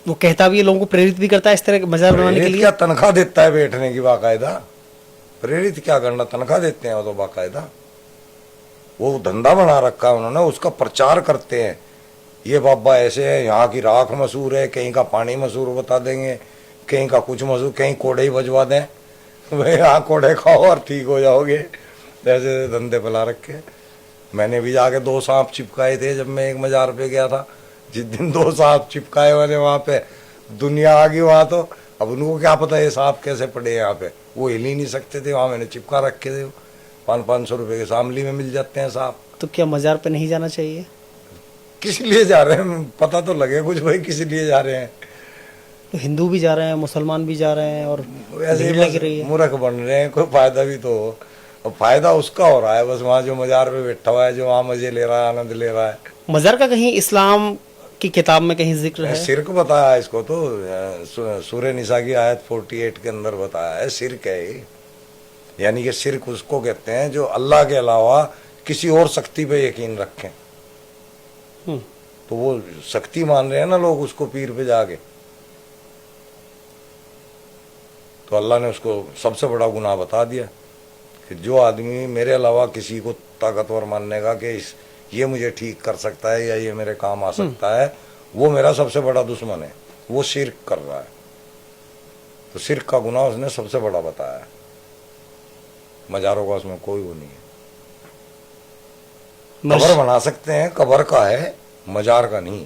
वो कहता भी है, लोगों को प्रेरित भी करता है इस तरह के मज़ार बनाने के प्रेरित लिए। क्या, तनख्वाह देता है बैठने की बाकायदा। प्रेरित क्या करना, तनख्वाह देते हैं वो तो बाकायदा। वो धंधा बना रखा है उन्होंने, उसका प्रचार करते हैं। ये बाबा ऐसे है, यहाँ की राख मशहूर है, कहीं का पानी मशहूर बता देंगे, कहीं का कुछ मशहूर, कहीं कोड़े ही बजवा दें, भाई यहाँ कोड़े खाओ और ठीक हो जाओगे। ऐसे धंधे फैला रखे। मैंने भी जाके 2 सांप चिपकाए थे जब मैं एक मज़ार पे गया था। जिस दिन 2 सांप चिपकाए मैंने वहाँ पे, दुनिया आ गई वहाँ तो। अब उनको क्या पता ये सांप कैसे पड़े यहाँ पे, वो हिल ही नहीं सकते थे। वहाँ मैंने चिपका रखे थे, 500-500 रुपए के शामली में मिल जाते हैं सांप। तो क्या मज़ार पे नहीं जाना चाहिए? किस लिए जा रहे हैं, पता तो लगे कुछ भाई किस लिए जा रहे हैं। तो हिंदू भी जा रहे हैं, मुसलमान भी जा रहे हैं, और ऐसे ही भीड़ लग रही बस है। मूर्ख बन रहे हैं, कोई फायदा भी तो हो। और फायदा उसका हो रहा है बस, वहाँ जो मज़ार पे बैठा हुआ है, जो वहाँ मजे ले रहा है, आनंद ले रहा है। मज़ार का कहीं इस्लाम की किताब में कहीं जिक्र है? शिरक बताया इसको तो, सूरह निसा की आयत 48 के अंदर बताया है, शिरक है ये। यानी कि शिरक उसको कहते हैं जो अल्लाह के अलावा किसी और शक्ति पे यकीन रखें। तो वो शक्ति मान रहे हैं ना लोग उसको, पीर पे जाके। तो अल्लाह ने उसको सबसे बड़ा गुनाह बता दिया कि जो आदमी मेरे अलावा किसी को ताकतवर मानने का कि ये मुझे ठीक कर सकता है या ये मेरे काम आ सकता है, वो मेरा सबसे बड़ा दुश्मन है, वो शिर्क कर रहा है। तो शिर्क का गुनाह उसने सबसे बड़ा बताया। मजारों का उसमें कोई वो नहीं है। कबर बना सकते हैं, कबर का है, मजार का नहीं।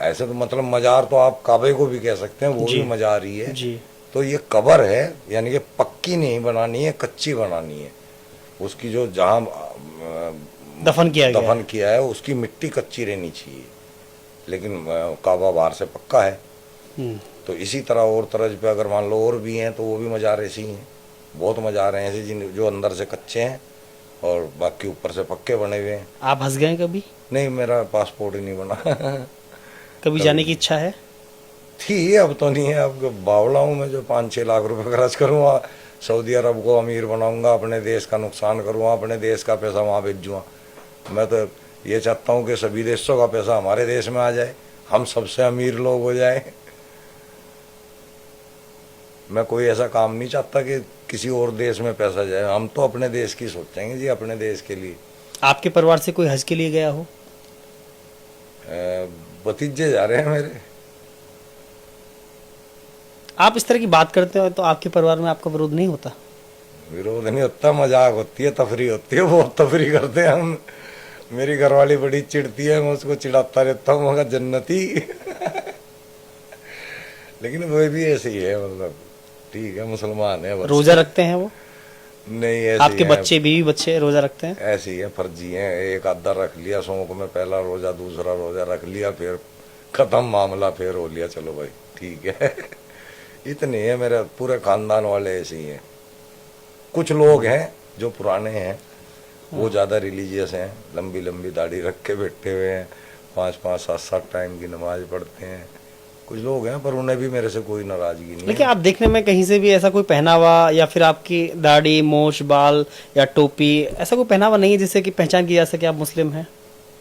ऐसे तो मतलब मजार तो आप काबे को भी कह सकते हैं, वो भी मजार ही है जी। तो ये कबर है, यानी कि पक्की नहीं बनानी है, कच्ची बनानी है। उसकी जो जहां दफन किया है उसकी मिट्टी कच्ची रहनी चाहिए, लेकिन काबा बाहर से पक्का है। तो इसी तरह और तरज पे अगर मान लो और भी हैं तो वो भी मजार ऐसे ही हैं। बहुत मजार हैं ऐसे जिन जो अंदर से कच्चे हैं और बाकी ऊपर से पक्के बने हुए हैं। आप हंस गए कभी? नहीं, मेरा पासपोर्ट ही नहीं बना। कभी जाने की इच्छा है? थी, अब तो नहीं है। अब बावला हूँ मैं जो 5-6 लाख रुपए खर्च करूँगा, सऊदी अरब को अमीर बनाऊंगा, अपने देश का नुकसान करूँगा, अपने देश का पैसा वहाँ भेजूँगा। मैं तो ये चाहता हूँ कि सभी देशों का पैसा हमारे देश में आ जाए, हम सबसे अमीर लोग हो जाए। मैं कोई ऐसा काम नहीं चाहता कि किसी और देश में पैसा जाए, हम तो अपने देश की सोचेंगे जी, अपने देश के लिए। आपके परिवार से कोई हज के लिए गया हो? भतीजे जा रहे हैं मेरे। आप इस तरह की बात करते हो तो आपके परिवार में आपका विरोध नहीं होता? विरोध नहीं होता, मजाक होती है, तफरी होती है, बहुत तफरी करते हैं हम। मेरी घरवाली बड़ी चिढ़ती है, मैं उसको चिढ़ाता रहता हूँ, मगर जन्नती। लेकिन वो भी ऐसे ही है, मतलब ठीक है, मुसलमान है। रोजा रखते हैं वो? नहीं, ऐसे आपके बच्चे, बीवी बच्चे रोजा रखते हैं? ऐसे ही है, फर्जी है। एक आधा रख लिया शौक में, पहला रोजा, दूसरा रोजा रख लिया, फिर खत्म मामला, फिर हो लिया, चलो भाई ठीक है। इतने है, मेरे पूरे खानदान वाले ऐसे ही हैं। कुछ लोग हैं जो पुराने हैं, वो ज्यादा रिलीजियस हैं, लंबी लंबी दाढ़ी रख के बैठे हुए हैं, 5-5, 7-7 टाइम की नमाज पढ़ते हैं। कुछ लोग हैं, पर उन्हें भी मेरे से कोई नाराजगी नहीं। लेकिन आप देखने में कहीं से भी ऐसा कोई पहनावा या फिर आपकी दाढ़ी, मूछ, बाल या टोपी, ऐसा कोई पहनावा नहीं है जिससे कि पहचान की जा सके आप मुस्लिम हैं?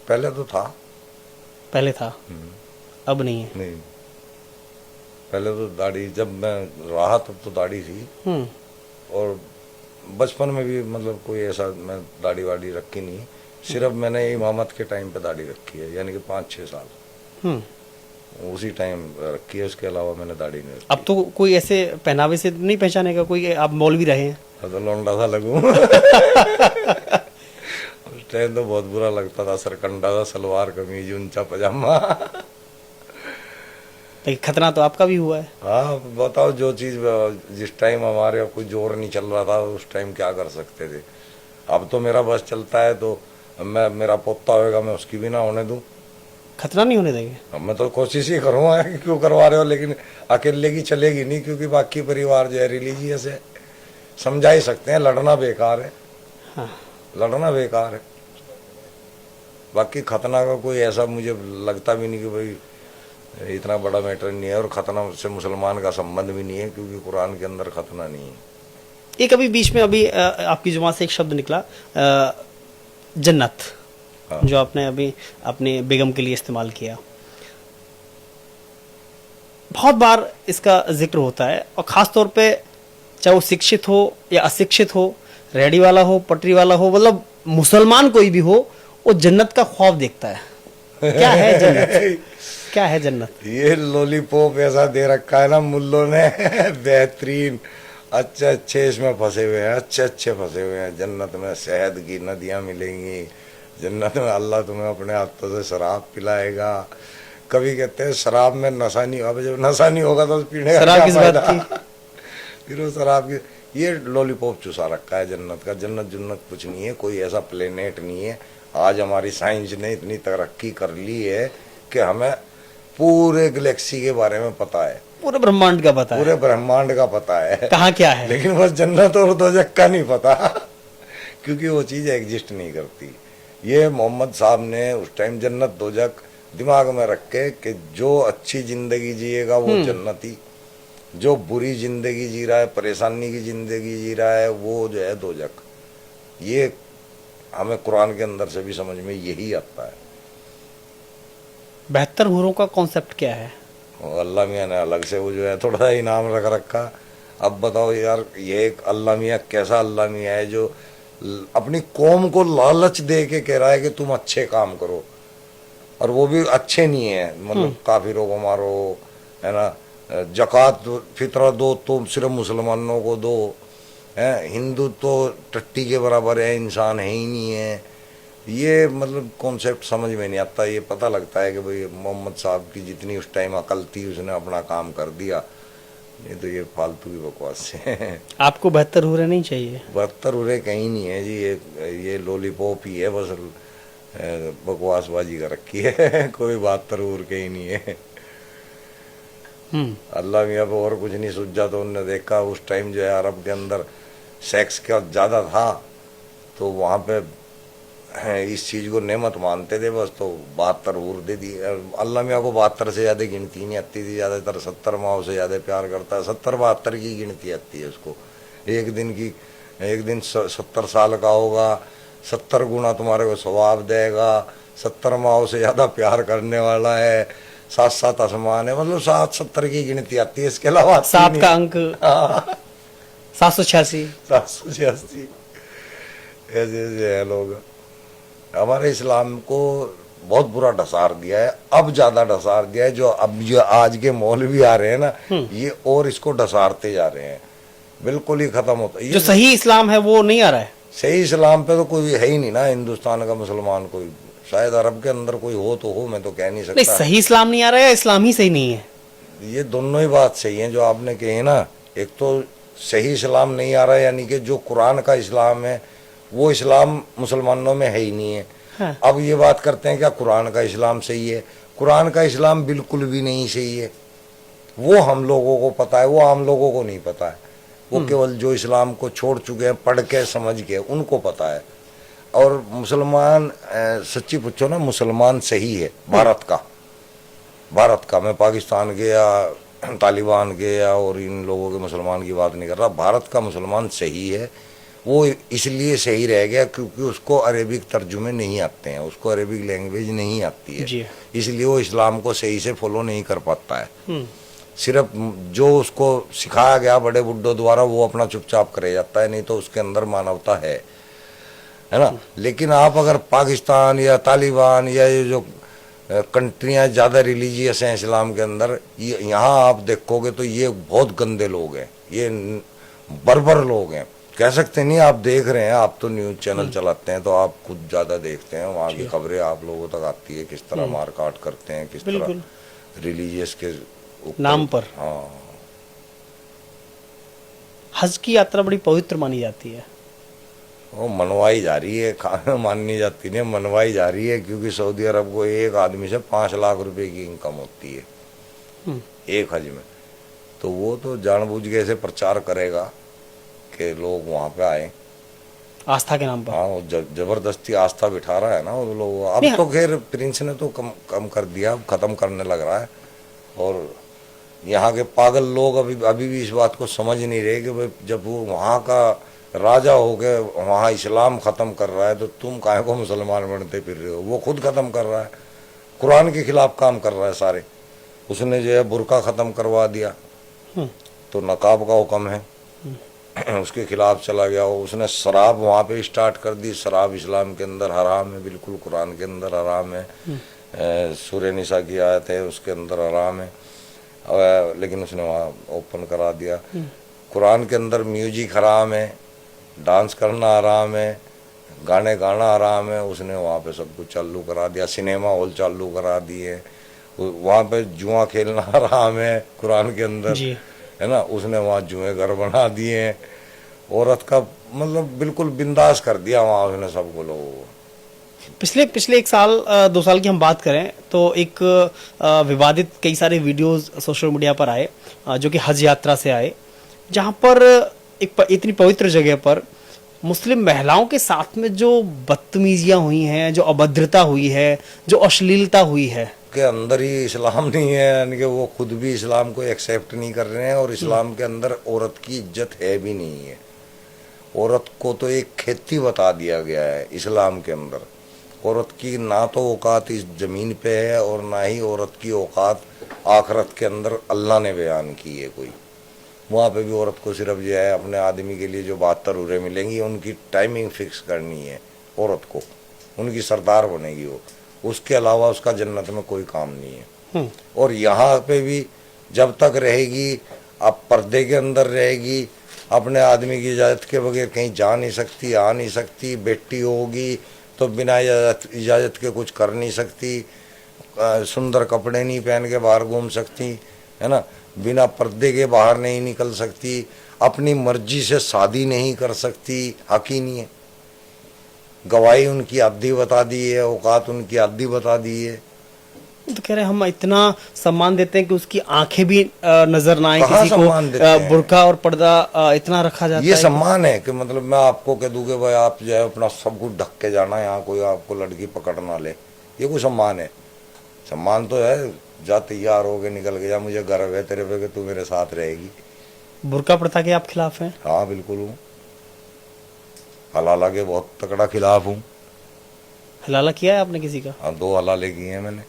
पहले तो था। पहले था, अब नहीं है? नहीं, पहले तो दाढ़ी, जब मैं रहा तब तो दाढ़ी थी। और बचपन में भी मतलब कोई ऐसा मैं दाढ़ी वाड़ी रखी नहीं, सिर्फ मैंने इमामत के टाइम पे दाढ़ी रखी है, यानी कि 5-6 साल उसी टाइम रखी है। उसके अलावा मैंने दाढ़ी नहीं रखी। अब तो कोई ऐसे पहनावे से नहीं पहचानेगा कोई, आप मौलवी रहे हैं? अब तो लौंडा सा लगूं। उस टाइम तो बहुत बुरा लगता था, सरकंडा सा, सलवार कमीज, ऊंचा पजामा। लेकिन खतना तो आपका भी हुआ है। हाँ, बताओ, जो चीज जिस टाइम हमारे कोई जोर नहीं चल रहा था उस टाइम क्या कर सकते थे। अब तो मेरा बस चलता है, तो मेरा पोता होएगा, मैं उसकी भी ना होने दूं। खतना नहीं होने देंगे? अब मैं तो कोशिश ही करूँगा कि क्यों करवा रहे हो, लेकिन अकेले की चलेगी नहीं, क्योंकि बाकी परिवार जो है रिलीजियस है। समझा ही सकते हैं, लड़ना बेकार है। हाँ। लड़ना बेकार है। बाकी खतना का कोई ऐसा मुझे लगता भी नहीं कि भाई इतना बड़ा मैटर नहीं है, और खतना से मुसलमान का संबंध भी नहीं है, क्योंकि कुरान के अंदर खतना नहीं है। एक अभी बीच में अभी आपकी जुबान से एक शब्द निकला, जन्नत, हाँ। जो आपने अभी अपने बेगम के लिए इस्तेमाल किया। बहुत बार इसका जिक्र होता है, और खास तौर पे चाहे वो शिक्षित हो या अशिक्षित हो, रेडी वाला हो, पटरी वाला हो, मतलब मुसलमान कोई भी हो, वो जन्नत का ख्वाब देखता है। क्या है जन्नत? क्या है जन्नत? ये लॉलीपॉप ऐसा दे रखा है ना मुल्लों ने, बेहतरीन, अच्छे इसमें फंसे हुए हैं, अच्छे फंसे हुए हैं। जन्नत में शहद की नदियां मिलेंगी, जन्नत में अल्लाह तुम्हें अपने हाथों से शराब पिलाएगा। कभी कहते हैं शराब में नशा नहीं होगा, जब नशा नहीं होगा तो पीने का क्या फायदा? फिर वो शराब की, ये लॉलीपॉप चुसा रखा है जन्नत का। जन्नत जुन्नत कुछ नहीं है, कोई ऐसा प्लेनेट नहीं है। आज हमारी साइंस ने इतनी तरक्की कर ली है कि हमें पूरे गैलेक्सी के बारे में पता है, पूरे ब्रह्मांड का पता है, पूरे ब्रह्मांड का पता है कहाँ क्या है, लेकिन बस जन्नत और दोजख का नहीं पता, क्योंकि वो चीज एग्जिस्ट नहीं करती। ये मोहम्मद साहब ने उस टाइम जन्नत दोजख दिमाग में रख के कि जो अच्छी जिंदगी जिएगा वो जन्नती, जो बुरी जिंदगी जी रहा है, परेशानी की जिंदगी जी रहा है, वो जो है दोजख। ये हमें कुरान के अंदर से भी समझ में यही आता है। 72 हूरों का कॉन्सेप्ट क्या है? और अल्लाह मियाँ ने अलग से वो जो है थोड़ा सा इनाम रख रखा। अब बताओ यार, ये एक अल्लाह मियाँ कैसा अल्लाह मियाँ है जो अपनी कौम को लालच दे के कह रहा है कि तुम अच्छे काम करो, और वो भी अच्छे नहीं है, मतलब काफिरों को मारो, है ना, जक़ात फितरा दो तो सिर्फ मुसलमानों को दो, है, हिंदू तो टट्टी के बराबर है, इंसान है ही नहीं है। ये मतलब कॉन्सेप्ट समझ में नहीं आता। ये पता लगता है कि भाई मोहम्मद साहब की जितनी उस टाइम अकल थी उसने अपना काम कर दिया, नहीं तो ये फालतू की बकवास है। आपको 72 हुर्रे नहीं चाहिए? 72 हुर्रे कहीं नहीं है जी, ये लॉलीपॉप ही है बस, बकवासबाजी कर रखी है। कोई 72 हुर्रे कहीं नहीं है। अल्लाह मियाँ पे और कुछ नहीं सूझा। तो उन्होंने देखा उस टाइम जो है अरब के अंदर सेक्स का ज़्यादा था, तो वहाँ पे इस चीज़ को नेमत मानते थे बस, तो 72 हुर्रे दे दी। अल्लाह मियाँ को 72 से ज़्यादा गिनती नहीं आती थी, ज़्यादातर 70 माओ से ज़्यादा प्यार करता है। 70-72 की गिनती आती है उसको। एक दिन 70 साल का होगा, 70 गुना तुम्हारे को सवाब देगा, 70 माओ से ज़्यादा प्यार करने वाला है, 7-7 आसमान है, मतलब 7-70 की गिनती आती है। इसके अलावा 7 का अंक 786। 786 ऐसे ऐसे है लोग। हमारे इस्लाम को बहुत बुरा ढसार दिया है, अब ज्यादा ढसार दिया है। जो आज के मौलवी आ रहे हैं ना, ये और इसको ढसारते जा रहे हैं, बिल्कुल ही खत्म होता है। जो सही इस्लाम है वो नहीं आ रहा है। सही इस्लाम पे तो कोई है ही नहीं ना, हिंदुस्तान का मुसलमान कोई, शायद अरब के अंदर कोई तो हो, मैं तो कह नहीं सकता। नहीं, सही इस्लाम नहीं आ रहा है या इस्लाम ही सही नहीं है? ये दोनों ही बात सही है जो आपने कही ना। एक तो सही इस्लाम नहीं आ रहा है, यानी कि जो कुरान का इस्लाम है वो इस्लाम मुसलमानों में है ही नहीं है। हाँ। अब ये बात करते हैं क्या कुरान का इस्लाम सही है? कुरान का इस्लाम बिल्कुल भी नहीं सही है। वो हम लोगों को पता है, वो आम लोगों को नहीं पता है। वो केवल जो इस्लाम को छोड़ चुके हैं, पढ़ के समझ के, उनको पता है। और मुसलमान, सच्ची पूछो ना, मुसलमान सही है भारत का। मैं पाकिस्तान के या तालिबान के या और इन लोगों के मुसलमान की बात नहीं कर रहा। भारत का मुसलमान सही है। वो इसलिए सही रह गया क्योंकि उसको अरेबिक तर्जुमे नहीं आते हैं, उसको अरेबिक लैंग्वेज नहीं आती है, इसलिए वो इस्लाम को सही से फॉलो नहीं कर पाता है। सिर्फ जो उसको सिखाया गया बड़े बुड्ढों द्वारा वो अपना चुपचाप करे जाता है, नहीं तो उसके अंदर मानवता है ना। लेकिन आप अगर पाकिस्तान या तालिबान या ये जो कंट्रियां ज़्यादा रिलीजियस हैं इस्लाम के अंदर, यहाँ आप देखोगे तो ये बहुत गंदे लोग हैं, ये बर्बर लोग हैं। कह सकते नहीं, आप देख रहे हैं, आप तो न्यूज़ चैनल चलाते हैं तो आप खुद ज़्यादा देखते हैं, वहाँ की खबरें आप लोगों तक आती है, किस तरह मार काट करते हैं, किस तरह रिलीजियस के नाम पर। हाँ, हज की यात्रा बड़ी पवित्र मानी जाती है। वो मनवाई जा रही है, माननी जाती नहीं, मनवाई जा रही है, क्योंकि सऊदी अरब को एक आदमी से 5 लाख रुपए की इनकम होती है एक हज में। तो वो तो जानबूझ के ऐसे प्रचार करेगा कि लोग वहाँ पे आए आस्था के नाम पर। हाँ, जबरदस्ती आस्था बिठा रहा है ना वो लोग। अब तो खैर प्रिंस ने तो कम कर दिया, खत्म करने लग रहा है। और यहाँ के पागल लोग अभी भी इस बात को समझ नहीं रहे कि भाई जब वो वहाँ का राजा हो के वहाँ इस्लाम ख़त्म कर रहा है तो तुम काहे को मुसलमान बनते फिर रहे हो। वो खुद ख़त्म कर रहा है, कुरान के खिलाफ काम कर रहा है सारे। उसने जो है बुर्का ख़त्म करवा दिया, तो नकाब का हुक्म है, उसके खिलाफ चला गया। उसने शराब वहाँ पे स्टार्ट कर दी। शराब इस्लाम के अंदर हराम है, बिल्कुल कुरान के अंदर हराम है। सूरह निसा की आयत है उसके अंदर हराम है, लेकिन उसने वहाँ ओपन करा दिया। कुरान के अंदर म्यूजिक हराम है, डांस करना हराम है, गाने गाना हराम है, उसने वहाँ पे सब कुछ चालू करा दिया। सिनेमा हॉल चालू करा दिए, वहाँ पे जुआ खेलना हराम है कुरान के अंदर, है ना। उसने वहाँ जुए घर बना दिए हैं। औरत का मतलब बिल्कुल बिंदास कर दिया वहाँ उसने सबको लोगों को। पिछले 1 साल 2 साल की हम बात करें तो एक विवादित कई सारे वीडियोस सोशल मीडिया पर आए जो कि हज यात्रा से आए, जहां पर इतनी पवित्र जगह पर मुस्लिम महिलाओं के साथ में जो बदतमीजियां हुई हैं, जो अभद्रता हुई है, जो अश्लीलता हुई है, के अंदर ही इस्लाम नहीं है, यानी कि वो खुद भी इस्लाम को एक्सेप्ट नहीं कर रहे हैं। और इस्लाम के अंदर औरत की इज्जत है भी नहीं है। औरत को तो एक खेती बता दिया गया है इस्लाम के अंदर। औरत की ना तो औकात इस जमीन पे है और ना ही औरत की औकात आखिरत के अंदर अल्लाह ने बयान की है कोई। वहाँ पे भी औरत को सिर्फ जो है अपने आदमी के लिए जो 72 उरे मिलेंगी उनकी टाइमिंग फिक्स करनी है औरत को, उनकी सरदार बनेगी वो, उसके अलावा उसका जन्नत में कोई काम नहीं है। और यहाँ पे भी जब तक रहेगी अब पर्दे के अंदर रहेगी, अपने आदमी की इजाज़त के बगैर कहीं जा नहीं सकती, आ नहीं सकती, बेटी होगी तो बिना इजाज़त के कुछ कर नहीं सकती, सुंदर कपड़े नहीं पहन के बाहर घूम सकती, है ना, बिना पर्दे के बाहर नहीं निकल सकती, अपनी मर्जी से शादी नहीं कर सकती, हक ही नहीं है। गवाही उनकी आधी बता दी है, औकात उनकी आधी बता दी है। तो कह रहे हैं हम इतना सम्मान देते हैं कि उसकी आंखें भी नजर ना आए, कहाँ किसी सम्मान देते को हैं? बुर्का और पर्दा इतना रखा जाता ये है। सम्मान है कि मतलब मैं आपको कह दूं कि भाई आप जो है अपना सब कुछ ढक के जाना, यहाँ कोई आपको लड़की पकड़ ना ले, ये कोई सम्मान है? सम्मान तो है जा तैयार हो के निकल के जा, मुझे गर्व है तेरे पे कि तू मेरे साथ रहेगी। बुर्का प्रथा के आप खिलाफ हैं? हाँ बिल्कुल हूँ, हलाला के बहुत तगड़ा खिलाफ हूँ। हलाला किया है आपने किसी का? हाँ 2 हलाले किए हैं मैंने,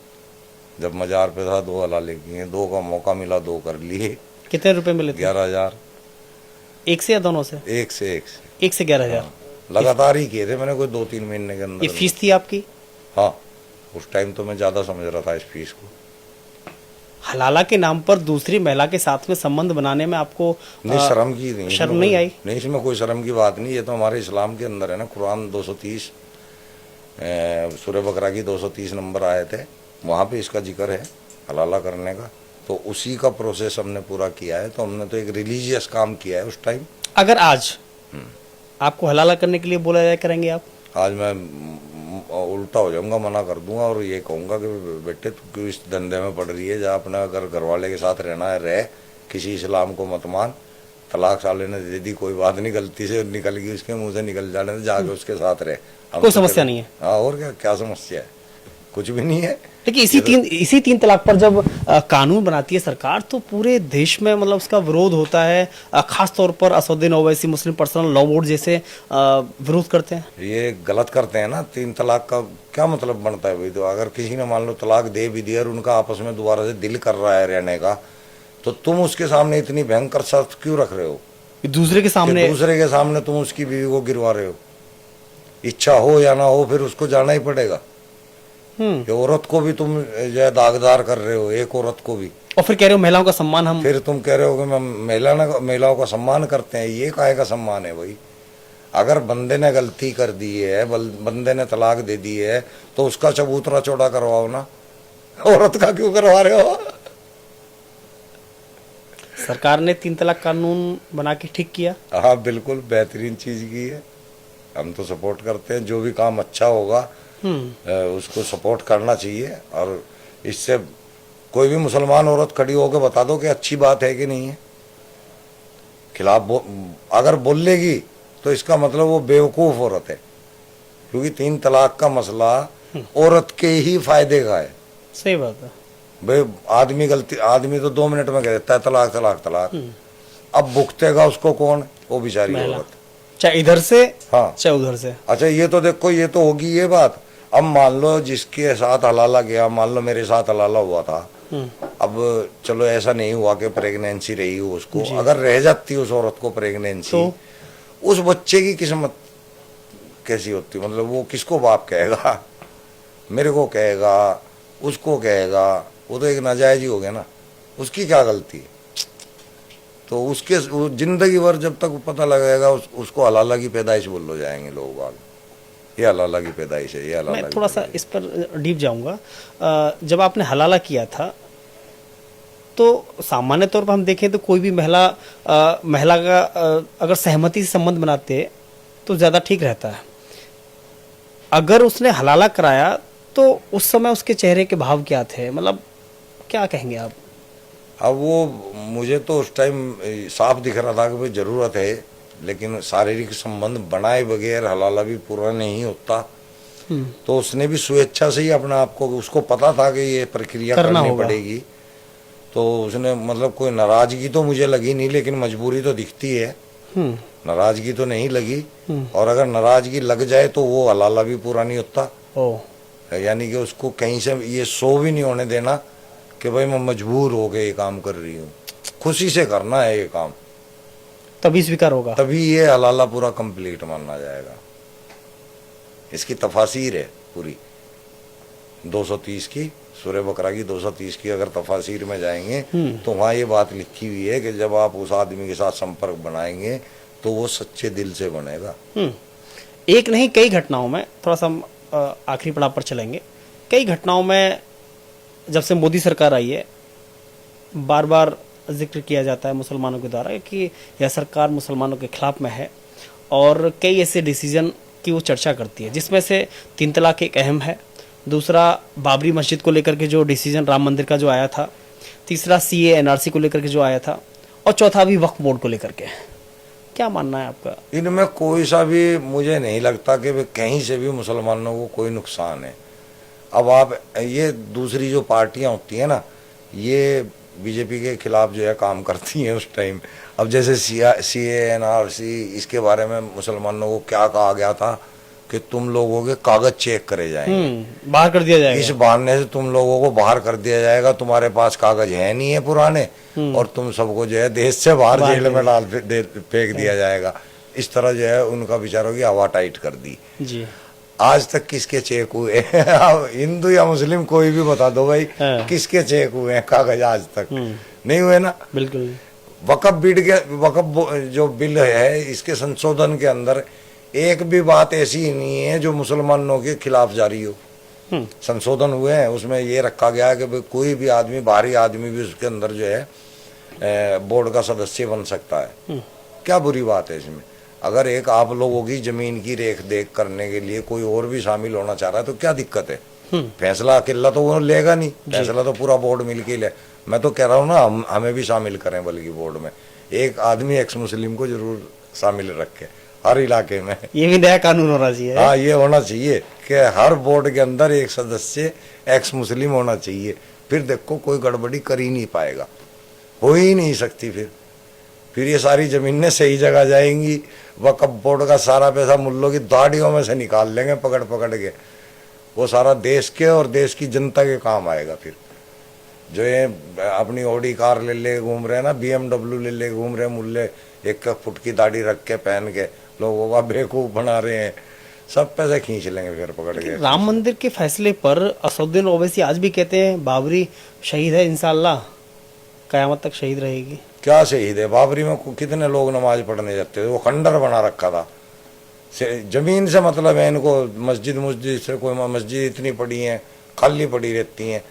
जब मजार पे था 2 हलाले किए हैं, 2 का मौका मिला 2 कर लिए। कितने रुपए मिले थे? 11,000। एक से या दोनों से? एक से 11,000। हाँ, लगातार ही किए थे मैंने, कोई 2-3 महीने के अंदर। ये फीस थी आपकी? हाँ उस टाइम तो मैं ज्यादा समझ रहा था इस फीस को। हलाला के नाम पर दूसरी महिला के साथ में संबंध बनाने में आपको नहीं शर्म की नहीं, शर्म नहीं आई? नहीं, इसमें कोई शर्म की बात नहीं, ये तो हमारे इस्लाम के अंदर है ना। कुरान 230 सूरह बकरा की 230 नंबर आए थे, वहाँ पे इसका जिक्र है हलाला करने का। तो उसी का प्रोसेस हमने पूरा किया है, तो हमने तो एक रिलीजियस काम किया है उस टाइम। अगर आज आपको हलाला करने के लिए बोला जाए, करेंगे आप? आज मैं उल्टा हो जाऊंगा, मना कर दूंगा और ये कहूंगा कि बेटे तू क्यों इस धंधे में पड़ रही है, जहाँ अपना अगर घर वाले के साथ रहना है रह, किसी इस्लाम को मत मान। तलाक साले ने दे दी, कोई बात नहीं, गलती से निकल गई उसके मुंह से निकल जाने, जाके उसके साथ रहे, कोई समस्या नहीं है। हाँ और क्या समस्या है, कुछ भी नहीं है। देखिए इसी तीन तलाक पर जब कानून बनाती है सरकार, तो पूरे देश में मतलब उसका विरोध होता है। खास तौर पर असदुद्दीन ओवैसी मुस्लिम पर्सनल लॉ बोर्ड जैसे विरोध करते हैं। ये गलत करते हैं ना। 3 तलाक का क्या मतलब बनता है भाई? तो अगर किसी ने मान लो तलाक दे भी दिया और उनका आपस में दोबारा से दिल कर रहा है रहने का, तो तुम उसके सामने इतनी भयंकर शर्त क्यों रख रहे हो? दूसरे के सामने तुम उसकी बीवी को गिरवा रहे हो। इच्छा हो या ना हो फिर उसको जाना ही पड़ेगा। ये औरत को भी तुम जो है दागदार कर रहे हो, एक औरत को भी। और फिर कह रहे हो महिलाओं का सम्मान हम। फिर तुम कह रहे हो कि हम महिलाओं का सम्मान करते हैं। ये काहे का सम्मान है भाई? अगर बंदे ने गलती कर दी है, बंदे ने तलाक दे दी है, तो उसका चबूतरा चौड़ा करवाओ ना, औरत का क्यों करवा रहे हो? सरकार ने 3 तलाक कानून बना के ठीक किया। हाँ बिल्कुल बेहतरीन चीज की है, हम तो सपोर्ट करते हैं। जो भी काम अच्छा होगा उसको सपोर्ट करना चाहिए। और इससे कोई भी मुसलमान औरत खड़ी होकर बता दो कि अच्छी बात है कि नहीं है। खिलाफ अगर बोलेगी तो इसका मतलब वो बेवकूफ औरत है, क्योंकि 3 तलाक का मसला औरत के ही फायदे का है। सही बात है भाई। आदमी तो 2 मिनट में कह देता है तलाक तलाक तलाक। अब भुगतेगा उसको कौन? वो बेचारी औरत, चाहे इधर से हाँ चाहे उधर से। अच्छा ये तो देखो, ये तो होगी ये बात। अब मान लो जिसके साथ हलाला गया, मान लो मेरे साथ हलाला हुआ था, अब चलो ऐसा नहीं हुआ कि प्रेगनेंसी रही हो उसको, अगर रह जाती उस औरत को प्रेगनेंसी, तो उस बच्चे की किस्मत कैसी होती? मतलब वो किसको बाप कहेगा? मेरे को कहेगा, उसको कहेगा? वो तो एक नाजायज ही हो गया ना। उसकी क्या गलती है? तो उसके जिंदगी भर जब तक पता लगेगा उसको हलाला की पैदाइश बोल लो जाएंगे लोग बाग, ये हलाला की पैदाइश है, ये हलाला। मैं थोड़ा सा इस पर डीप जाऊंगा। जब आपने हलाला किया था तो सामान्य तौर पर हम देखें तो कोई भी महिला का अगर सहमति से संबंध बनाते तो ज़्यादा ठीक रहता है। अगर उसने हलाला कराया तो उस समय उसके चेहरे के भाव क्या थे, मतलब क्या कहेंगे आप? अब वो मुझे तो उस टाइम साफ दिख रहा था कि भाई ज़रूरत है, लेकिन शारीरिक संबंध बनाए बगैर हलाला भी पूरा नहीं होता। तो उसने भी स्वेच्छा से ही अपने आप को, उसको पता था कि ये प्रक्रिया करनी पड़ेगी, तो उसने मतलब कोई नाराजगी तो मुझे लगी नहीं, लेकिन मजबूरी तो दिखती है। नाराजगी तो नहीं लगी, और अगर नाराजगी लग जाए तो वो हलाला भी पूरा नहीं होता। ओ, यानी कि उसको कहीं से ये शो भी नहीं होने देना कि भाई मैं मजबूर हो के ये काम कर रही हूँ। खुशी से करना है ये काम, तभी स्वीकार होगा। तभी ये हलाला पूरा कंप्लीट माना जाएगा। इसकी तफासीर है पूरी 230 की, सूरह बकरा की 230 की अगर तफासीर में जाएंगे तो वहाँ ये बात लिखी हुई है कि जब आप उस आदमी के साथ संपर्क बनाएंगे तो वो सच्चे दिल से बनेगा। एक नहीं कई घटनाओं में, थोड़ा सा हम आखिरी पड़ाव पर चलेंगे, कई घटनाओं में जब से मोदी सरकार आई है बार बार जिक्र किया जाता है मुसलमानों के द्वारा कि यह सरकार मुसलमानों के खिलाफ में है, और कई ऐसे डिसीजन की वो चर्चा करती है, जिसमें से 3 तलाक एक अहम है, दूसरा बाबरी मस्जिद को लेकर के जो डिसीजन राम मंदिर का जो आया था, तीसरा CA NRC को लेकर के जो आया था, और चौथा भी वक्फ बोर्ड को लेकर के। क्या मानना है आपका? इनमें कोई सा भी मुझे नहीं लगता कि वे कहीं से भी मुसलमानों को कोई नुकसान है। अब आप ये दूसरी जो पार्टियां होती हैं ना, ये बीजेपी के खिलाफ जो है काम करती हैं उस टाइम। अब जैसे CA NRC, इसके बारे में मुसलमानों को क्या कहा गया था कि तुम लोगों के कागज चेक करे जाएंगे, बाहर कर दिया जाएगा, इस बहाने से तुम लोगों को बाहर कर दिया जाएगा, तुम्हारे पास कागज है नहीं है पुराने, और तुम सबको जो है देश से बाहर जेल में डाल फेंक दिया जाएगा। इस तरह जो है उनका विचारों की हवा टाइट कर दी जी। आज तक किसके चेक हुए? हिंदू या मुस्लिम कोई भी बता दो भाई, किसके चेक हुए हैं कागज आज तक? नहीं हुए ना। बिल्कुल। वक्फ जो बिल है, इसके संशोधन के अंदर एक भी बात ऐसी नहीं है जो मुसलमानों के खिलाफ जारी हो। संशोधन हुए हैं, उसमें ये रखा गया है कि भाई कोई भी आदमी, बाहरी आदमी भी उसके अंदर जो है बोर्ड का सदस्य बन सकता है। क्या बुरी बात है इसमें? अगर एक आप लोगों की जमीन की रेख देख करने के लिए कोई और भी शामिल होना चाह रहा है तो क्या दिक्कत है? फैसला अकेला तो वो लेगा नहीं, फैसला तो पूरा बोर्ड मिलके ले। मैं तो कह रहा हूँ ना, हमें भी शामिल करें बल्कि बोर्ड में एक आदमी एक्स मुस्लिम को जरूर शामिल रखे हर इलाके में। ये भी नया कानून होना चाहिए। हाँ, ये होना चाहिए कि हर बोर्ड के अंदर एक सदस्य एक्स मुस्लिम होना चाहिए। फिर देखो कोई गड़बड़ी कर ही नहीं पाएगा, हो ही नहीं सकती। फिर ये सारी जमीनें सही जगह जाएंगी, वक्फ बोर्ड का सारा पैसा मुल्लों की दाढ़ियों में से निकाल लेंगे पकड़ पकड़ के, वो सारा देश के और देश की जनता के काम आएगा। फिर जो ये अपनी ऑडी कार ले घूम रहे हैं ना, BMW ले घूम रहे हैं मुल्ले, 1 फुट की दाढ़ी रख के पहन के लोगों का बेवकूफ बना रहे हैं, सब पैसे खींच लेंगे फिर पकड़ के। राम मंदिर के फैसले पर असदुद्दीन ओवैसी आज भी कहते हैं बाबरी शहीद है, इंशाअल्लाह कयामत तक शहीद रहेगी। क्या शहीद है? बाबरी में कितने लोग नमाज पढ़ने जाते थे? वो खंडर बना रखा था। जमीन से मतलब है इनको, मस्जिद से कोई मस्जिद इतनी पड़ी है खाली पड़ी रहती हैं,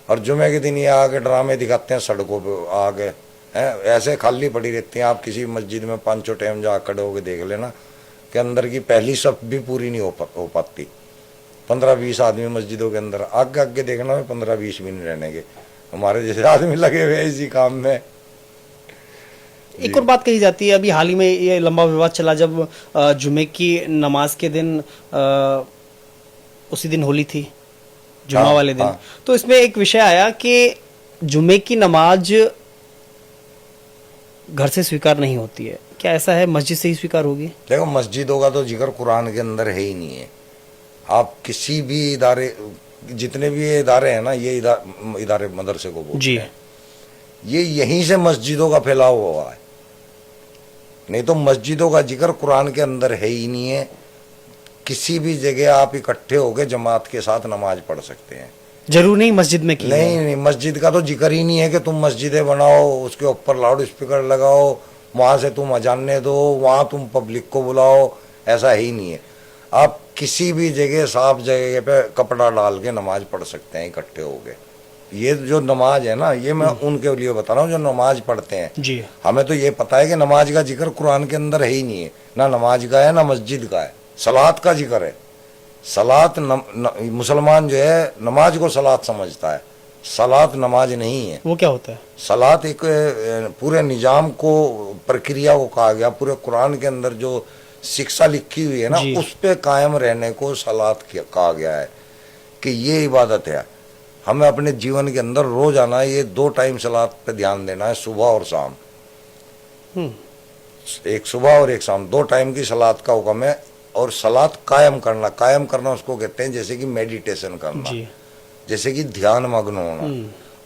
और जुमे के दिन ये आके ड्रामे दिखाते हैं सड़कों पे आके, हैं ऐसे खाली पड़ी रहती हैं। आप किसी मस्जिद में 5 टाइम जा खड़े होके देख लेना कि अंदर की पहली सफ भी पूरी नहीं हो पाती। 15-20 आदमी मस्जिदों के अंदर, आगे आगे देखना 15-20 भी नहीं रहने के। हमारे जैसे आदमी लगे हुए इसी काम में। एक और बात कही जाती है, अभी हाल ही में ये लंबा विवाद चला जब जुमे की नमाज के दिन, उसी दिन होली थी, जुमा वाले दिन, तो इसमें एक विषय आया कि जुमे की नमाज घर से स्वीकार नहीं होती है। क्या ऐसा है? मस्जिद से ही स्वीकार होगी? देखो, मस्जिदों का तो जिक्र कुरान के अंदर है ही नहीं है। आप किसी भी इदारे, जितने भी ये इदारे हैं ना, ये इदारे मदरसे को बोलते हैं, ये यहीं से मस्जिदों का फैलाव हुआ है। नहीं तो मस्जिदों का जिक्र कुरान के अंदर है ही नहीं है। किसी भी जगह आप इकट्ठे होकर जमात के साथ नमाज पढ़ सकते हैं, जरूर नहीं मस्जिद में की नहीं, मस्जिद का तो जिक्र ही नहीं है कि तुम मस्जिदें बनाओ, उसके ऊपर लाउड स्पीकर लगाओ, वहां से तुम अजाने दो, वहां तुम पब्लिक को बुलाओ, ऐसा ही नहीं है। आप किसी भी जगह साफ जगह पे कपड़ा डाल के नमाज पढ़ सकते हैं इकट्ठे होके। ये जो नमाज है ना, ये मैं उनके लिए बता रहा हूँ जो नमाज पढ़ते हैं जी। हमें तो ये पता है कि नमाज का जिक्र कुरान के अंदर है ही नहीं है, ना नमाज का है ना मस्जिद का है, सलात का जिक्र है। सलात मुसलमान जो है नमाज को सलात समझता है, सलात नमाज नहीं है। वो क्या होता है? सलात एक पूरे निजाम को, प्रक्रिया को कहा गया, पूरे कुरान के अंदर जो शिक्षा लिखी हुई है ना, उस पे कायम रहने को सलात कहा गया है कि ये इबादत है। हमें अपने जीवन के अंदर रोजाना ये 2 टाइम सलात पे ध्यान देना है, सुबह और शाम। एक सुबह और एक शाम, 2 टाइम की सलात का हुक्म है। और सलात कायम करना उसको कहते हैं जैसे कि मेडिटेशन करना, जी। जैसे कि ध्यान मग्न होना,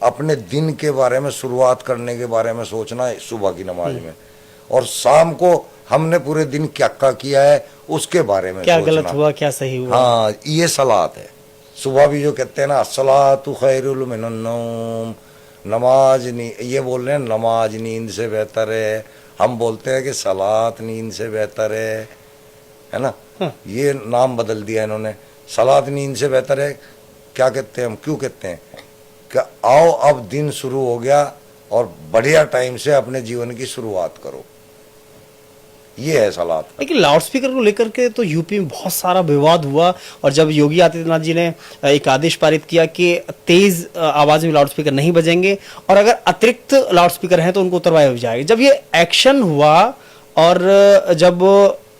अपने दिन के बारे में, शुरुआत करने के बारे में सोचना सुबह की नमाज में, और शाम को हमने पूरे दिन क्या क्या किया है उसके बारे में क्या सोचना। गलत हुआ, क्या सही हुआ। हाँ, ये सलात है। सुबह भी जो कहते हैं ना, सलातु खैरुल मिनन नौम, नमाज ये बोल रहे हैं नमाज नींद से बेहतर है, हम बोलते हैं कि सलात नींद से बेहतर है ना। ये नाम बदल दिया इन्होंने, सलात नींद से बेहतर है। क्या कहते हैं हम, क्यों कहते हैं कि आओ अब दिन शुरू हो गया और बढ़िया टाइम से अपने जीवन की शुरुआत करो, ये है सलात। लेकिन लाउड स्पीकर को लेकर के तो यूपी में बहुत सारा विवाद हुआ, और जब योगी आदित्यनाथ जी ने एक आदेश पारित किया कि तेज आवाज में लाउड स्पीकर नहीं बजेंगे, और अगर अतिरिक्त लाउड स्पीकर हैं तो उनको उतरवाया जाएगा। जब ये एक्शन हुआ और जब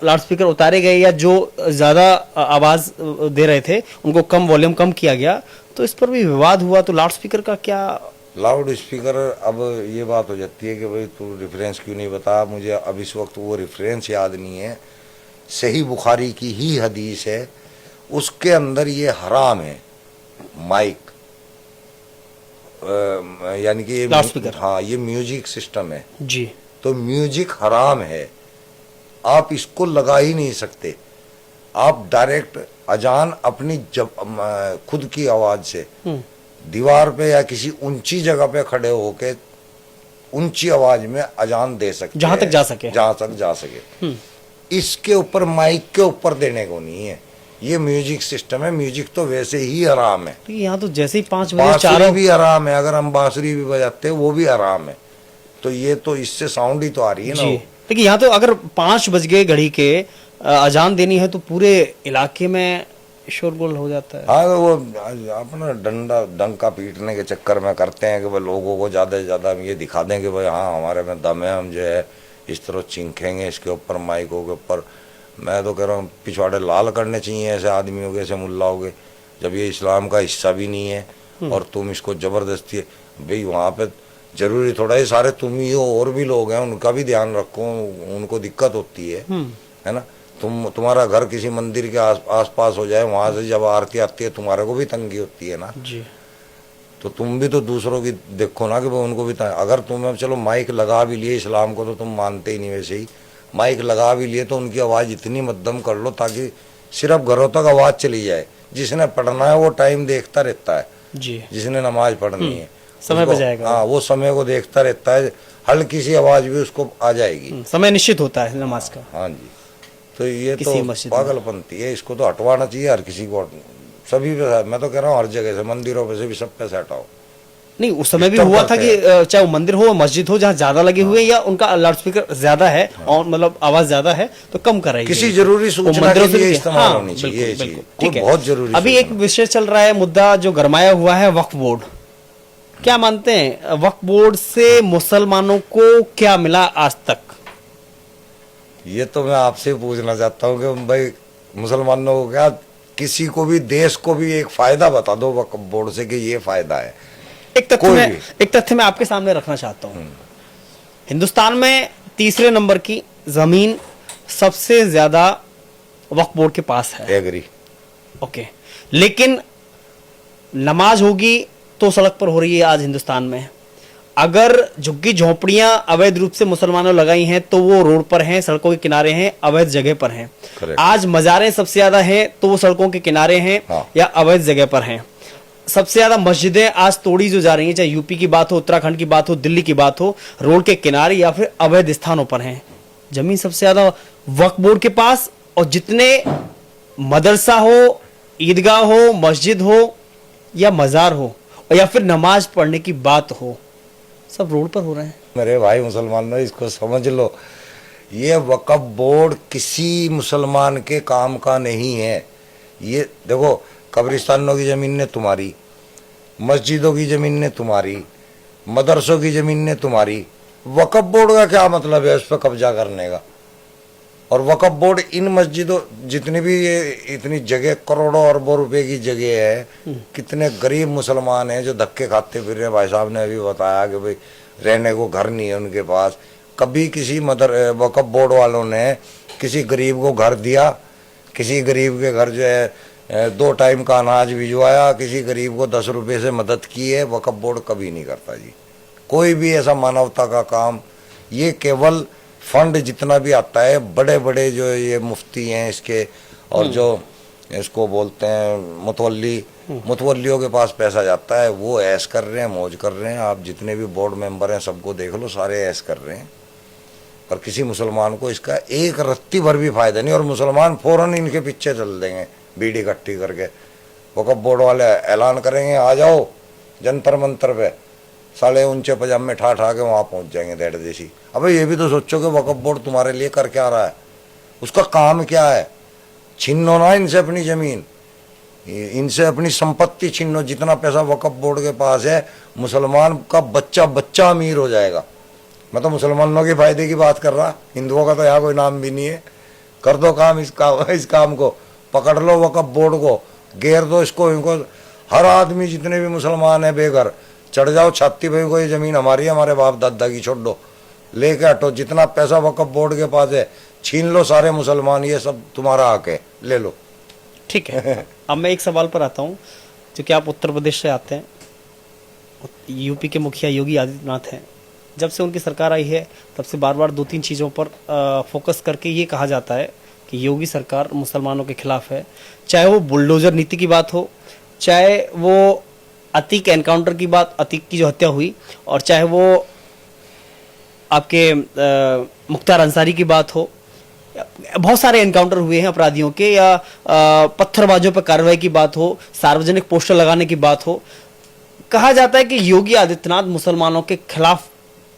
लाउड स्पीकर उतारे गए या जो ज्यादा आवाज दे रहे थे उनको कम वॉल्यूम कम किया गया, तो इस पर भी विवाद हुआ। तो लाउड स्पीकर का क्या? लाउड स्पीकर, अब ये बात हो जाती है कि भाई तू रेफरेंस क्यों नहीं बता, मुझे अब इस वक्त वो रेफरेंस याद नहीं है। सही बुखारी की ही हदीस है, उसके अंदर ये हराम है माइक, यानी कि लाउड स्पीकर। हाँ, ये म्यूजिक सिस्टम है जी। तो म्यूजिक हराम है, आप इसको लगा ही नहीं सकते। आप डायरेक्ट अजान अपनी जब खुद की आवाज से दीवार पे या किसी ऊंची जगह पे खड़े होके ऊंची आवाज में अजान दे सकते जहां तक जा सके, जहां तक जा सके। इसके ऊपर माइक के ऊपर देने को नहीं है, ये म्यूजिक सिस्टम है। म्यूजिक तो वैसे ही हराम है। यहाँ तो जैसे ही 5 बजे बांसुरी चारों भी हराम है, अगर हम बांसुरी भी बजाते हैं वो भी हराम है। तो ये तो इससे साउंड ही तो आ रही है ना। जी। देखिए यहाँ तो अगर 5 बज गए घड़ी के अजान देनी है तो पूरे इलाके में शोरगुल हो जाता है। हाँ, वो अपना डंका पीटने के चक्कर में करते हैं कि भाई लोगों को ज्यादा से ज्यादा हम ये दिखा दें कि भाई हाँ हमारे में दम है, हम जो है इस तरह चिंखेंगे इसके ऊपर, माइकों के ऊपर। मैं तो कह रहा हूँ पिछवाड़े लाल करने चाहिए ऐसे आदमियों के, ऐसे मुल्लाओं के, जब ये इस्लाम का हिस्सा भी नहीं है और तुम इसको जबरदस्ती है। भाई वहाँ पे जरूरी थोड़ा ही सारे तुम ही हो, और भी लोग हैं, उनका भी ध्यान रखो, उनको दिक्कत होती है ना। तुम्हारा घर किसी मंदिर के आस पास हो जाए, वहां से जब आरती आती है तुम्हारे को भी तंगी होती है ना जी। तो तुम भी तो दूसरों की देखो ना कि वो उनको भी अगर तुम्हें चलो माइक लगा भी लिए, इस्लाम को तो तुम मानते ही नहीं वैसे ही, माइक लगा भी लिए तो उनकी आवाज इतनी मध्यम कर लो ताकि सिर्फ घरों तक आवाज चली जाए। जिसने पढ़ना है वो टाइम देखता रहता है जी। जिसने नमाज पढ़नी है समय बजाएगा। हाँ, वो समय को देखता रहता है, हल्की सी आवाज भी उसको आ जाएगी। समय निश्चित होता है नमाज का। हाँ जी। तो ये किसी तो मस्जिद में। पागलपंती है, इसको तो हटवाना चाहिए हर किसी को, सभी पे। मैं तो कह रहा हूँ हर जगह से, मंदिरों पे से भी, सब पे से हटाओ। नहीं, उस समय भी डिस्टर्ब हुआ था करते कि चाहे वो मंदिर हो मस्जिद हो जहाँ ज्यादा लगे हुए या उनका लाउड स्पीकर ज्यादा है और मतलब आवाज ज्यादा है तो कम कराइए। किसी जरूरी सूचना के लिए इस्तेमाल होनी चाहिए ये चीज, ठीक है। बहुत जरूरी। अभी एक विषय चल रहा है, मुद्दा जो गरमाया हुआ है, वक्फ बोर्ड। क्या मानते हैं, वक्फ बोर्ड से मुसलमानों को क्या मिला आज तक? ये तो मैं आपसे पूछना चाहता हूँ कि भाई मुसलमानों को क्या, किसी को भी, देश को भी एक फायदा बता दो वक्फ बोर्ड से कि ये फायदा है। एक तथ्य मैं आपके सामने रखना चाहता हूँ। हिंदुस्तान में तीसरे नंबर की जमीन सबसे ज्यादा वक्फ बोर्ड के पास है। एग्री। ओके, लेकिन नमाज होगी तो सड़क पर हो रही है आज हिंदुस्तान में। अगर झुग्गी झोपड़ियां अवैध रूप से मुसलमानों लगाई हैं तो वो रोड पर हैं, सड़कों के किनारे हैं, अवैध जगह पर हैं। आज मजारें सबसे ज्यादा हैं तो वो सड़कों के किनारे हैं या अवैध जगह पर हैं। सबसे ज्यादा मस्जिदें आज तोड़ी जो जा रही हैं, चाहे यूपी की बात हो, उत्तराखंड की बात हो, दिल्ली की बात हो, रोड के किनारे या फिर अवैध स्थानों पर हैं। जमीन सबसे ज्यादा वक्फ बोर्ड के पास, और जितने मदरसा हो, ईदगाह हो, मस्जिद हो या मजार हो या फिर नमाज पढ़ने की बात हो, सब रोड पर हो रहे हैं। मेरे भाई मुसलमानों, इसको समझ लो, ये वक्फ बोर्ड किसी मुसलमान के काम का नहीं है। ये देखो, कब्रिस्तानों की जमीन ने तुम्हारी, मस्जिदों की जमीन ने तुम्हारी, मदरसों की जमीन ने तुम्हारी, वक्फ बोर्ड का क्या मतलब है उस पर कब्जा करने का? और वक्फ बोर्ड इन मस्जिदों, जितनी भी ये इतनी जगह, करोड़ों अरबों रुपए की जगह है, कितने गरीब मुसलमान हैं जो धक्के खाते फिर रहे हैं। भाई साहब ने अभी बताया कि भाई रहने को घर नहीं है उनके पास। कभी किसी वक्फ बोर्ड वालों ने किसी गरीब को घर दिया? किसी गरीब के घर जो है 2 टाइम का अनाज भिजवाया, किसी गरीब को 10 रुपए से मदद की है, वक्फ बोर्ड कभी नहीं करता जी। कोई भी ऐसा मानवता का काम, ये केवल फंड जितना भी आता है, बड़े बड़े जो ये मुफ्ती हैं इसके और जो इसको बोलते हैं मुतवल्लियों के पास पैसा जाता है, वो ऐश कर रहे हैं, मौज कर रहे हैं। आप जितने भी बोर्ड मेंबर हैं सबको देख लो, सारे ऐश कर रहे हैं। और किसी मुसलमान को इसका एक रत्ती भर भी फायदा नहीं, और मुसलमान फौरन इनके पीछे चल देंगे बीड़ी इकट्ठी करके। वक्फ बोर्ड वाले ऐलान करेंगे आ जाओ जंतर मंतर पे, साले ऊंचे पजामे ठा के वहां पहुंच जाएंगे डेढ़ देसी। अबे ये भी तो सोचो कि वक्फ बोर्ड तुम्हारे लिए कर क्या रहा है, उसका काम क्या है? छीनो ना इनसे अपनी जमीन, इनसे अपनी संपत्ति छीनो। जितना पैसा वक्फ बोर्ड के पास है, मुसलमान का बच्चा बच्चा अमीर हो जाएगा। मैं तो मुसलमानों के फायदे की बात कर रहा, हिंदुओं का तो यहाँ कोई नाम भी नहीं है। कर दो काम, इस काम को पकड़ लो, वक्फ बोर्ड को घेर दो, इसको इनको हर आदमी जितने भी मुसलमान है बेघर, चढ़ जाओ छाती पे को, ये जमीन हमारी है, हमारे बाप दादा की, छोड़ दो, लेके हटो। जितना पैसा वक्फ बोर्ड के पास है छीन लो सारे मुसलमान, ये सब तुम्हारा हक है, ले लो। ठीक है। अब मैं एक सवाल पर आता हूँ, जो कि आप उत्तर प्रदेश से आते हैं, यूपी के मुखिया योगी आदित्यनाथ हैं। जब से उनकी सरकार आई है तब से बार बार 2-3 चीज़ों पर फोकस करके ये कहा जाता है कि योगी सरकार मुसलमानों के खिलाफ है। चाहे वो बुलडोजर नीति की बात हो, चाहे वो अतीक एनकाउंटर की बात, अतीक की जो हत्या हुई, और चाहे वो आपके मुख्तार अंसारी की बात हो। बहुत सारे एनकाउंटर हुए हैं अपराधियों के, या पत्थरबाजों पर कार्रवाई की बात हो, सार्वजनिक पोस्टर लगाने की बात हो। कहा जाता है कि योगी आदित्यनाथ मुसलमानों के खिलाफ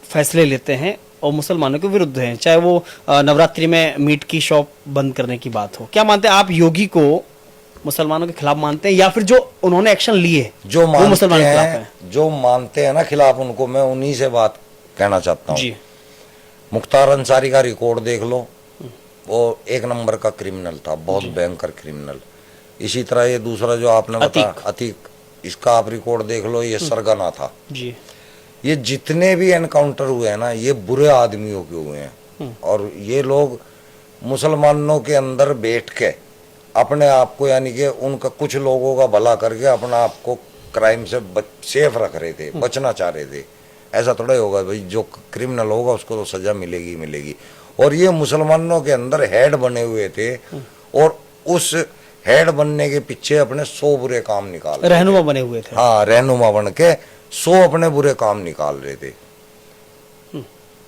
फैसले लेते हैं और मुसलमानों के विरुद्ध हैं। चाहे वो नवरात्रि में मीट की शॉप बंद करने की बात हो। क्या मानते हैं आप, योगी को मुसलमानों के खिलाफ मानते हैं, या फिर जो उन्होंने एक्शन लिए जो मानते हैं ना खिलाफ, उनको मैं उन्हीं से बात कहना चाहता हूँ। मुख्तार अंसारी का रिकॉर्ड देख लो, वो 1 नंबर का क्रिमिनल था, बहुत भयंकर क्रिमिनल। इसी तरह ये दूसरा जो आपने बताया अतीक, इसका आप रिकॉर्ड देख लो, ये सरगना था जी। ये जितने भी एनकाउंटर हुए हैं ना, ये बुरे आदमियों के हुए हैं। और ये लोग मुसलमानों के अंदर बैठ के अपने आप को, यानी कि उनका कुछ लोगों का भला करके अपना आप को क्राइम से सेफ रख रहे थे, बचना चाह रहे थे। ऐसा थोड़ा ही होगा भाई, जो क्रिमिनल होगा उसको तो सजा मिलेगी मिलेगी। और ये मुसलमानों के अंदर हेड बने हुए थे, और उस हेड बनने के पीछे अपने 100 बुरे काम निकाल, रहनुमा बने हुए थे। हाँ, रहनुमा बन के 100 अपने बुरे काम निकाल रहे थे।